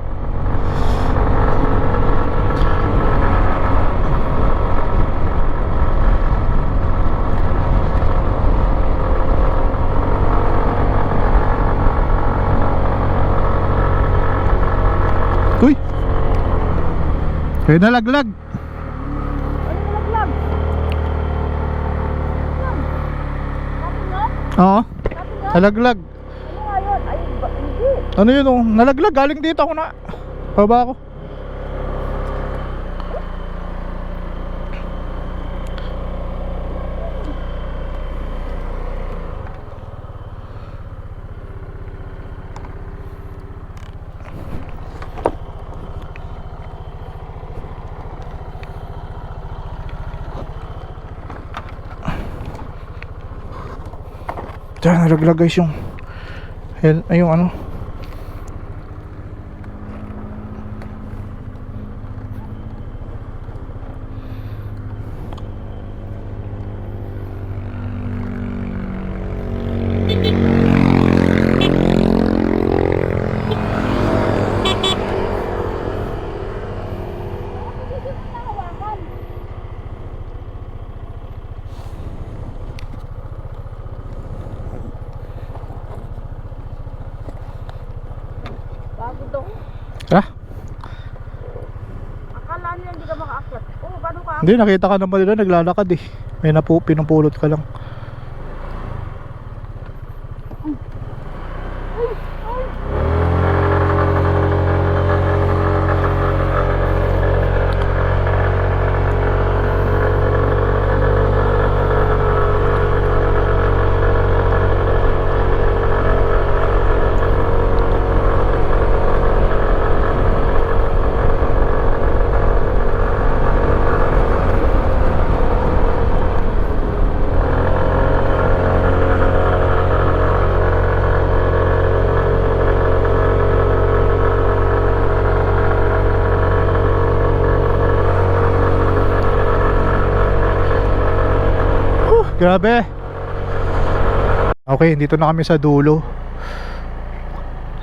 Uy! Kaya nalaglag. Oo. Nalaglag. Ano yun oh? Nalaglag. Galing dito ako na. Baba ako. Diyan, nalaglag guys yung ay yung ano. Bago daw. Ah, Akala nila hindi ka makaaklat. Oo, paano ka? hindi nakita ka naman nila naglalakad eh. May pinupulot ka lang. Grabe. Okay, dito na kami sa dulo.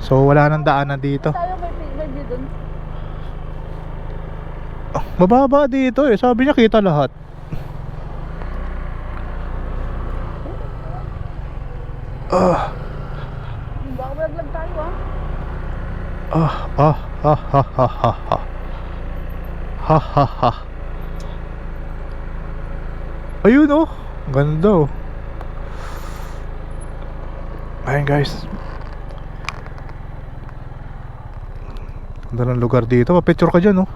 So wala nang daanan dito. Tayo may view dun. Mababa dito eh. Sabi niya kita lahat. Baka Ah, ah, ah, ha, ha, ha, ha. Ha, ha, ha. Ayun oh. Ganda oh. Ayun guys. Ganda ng lugar dito. Pa-picture ka dyan oh.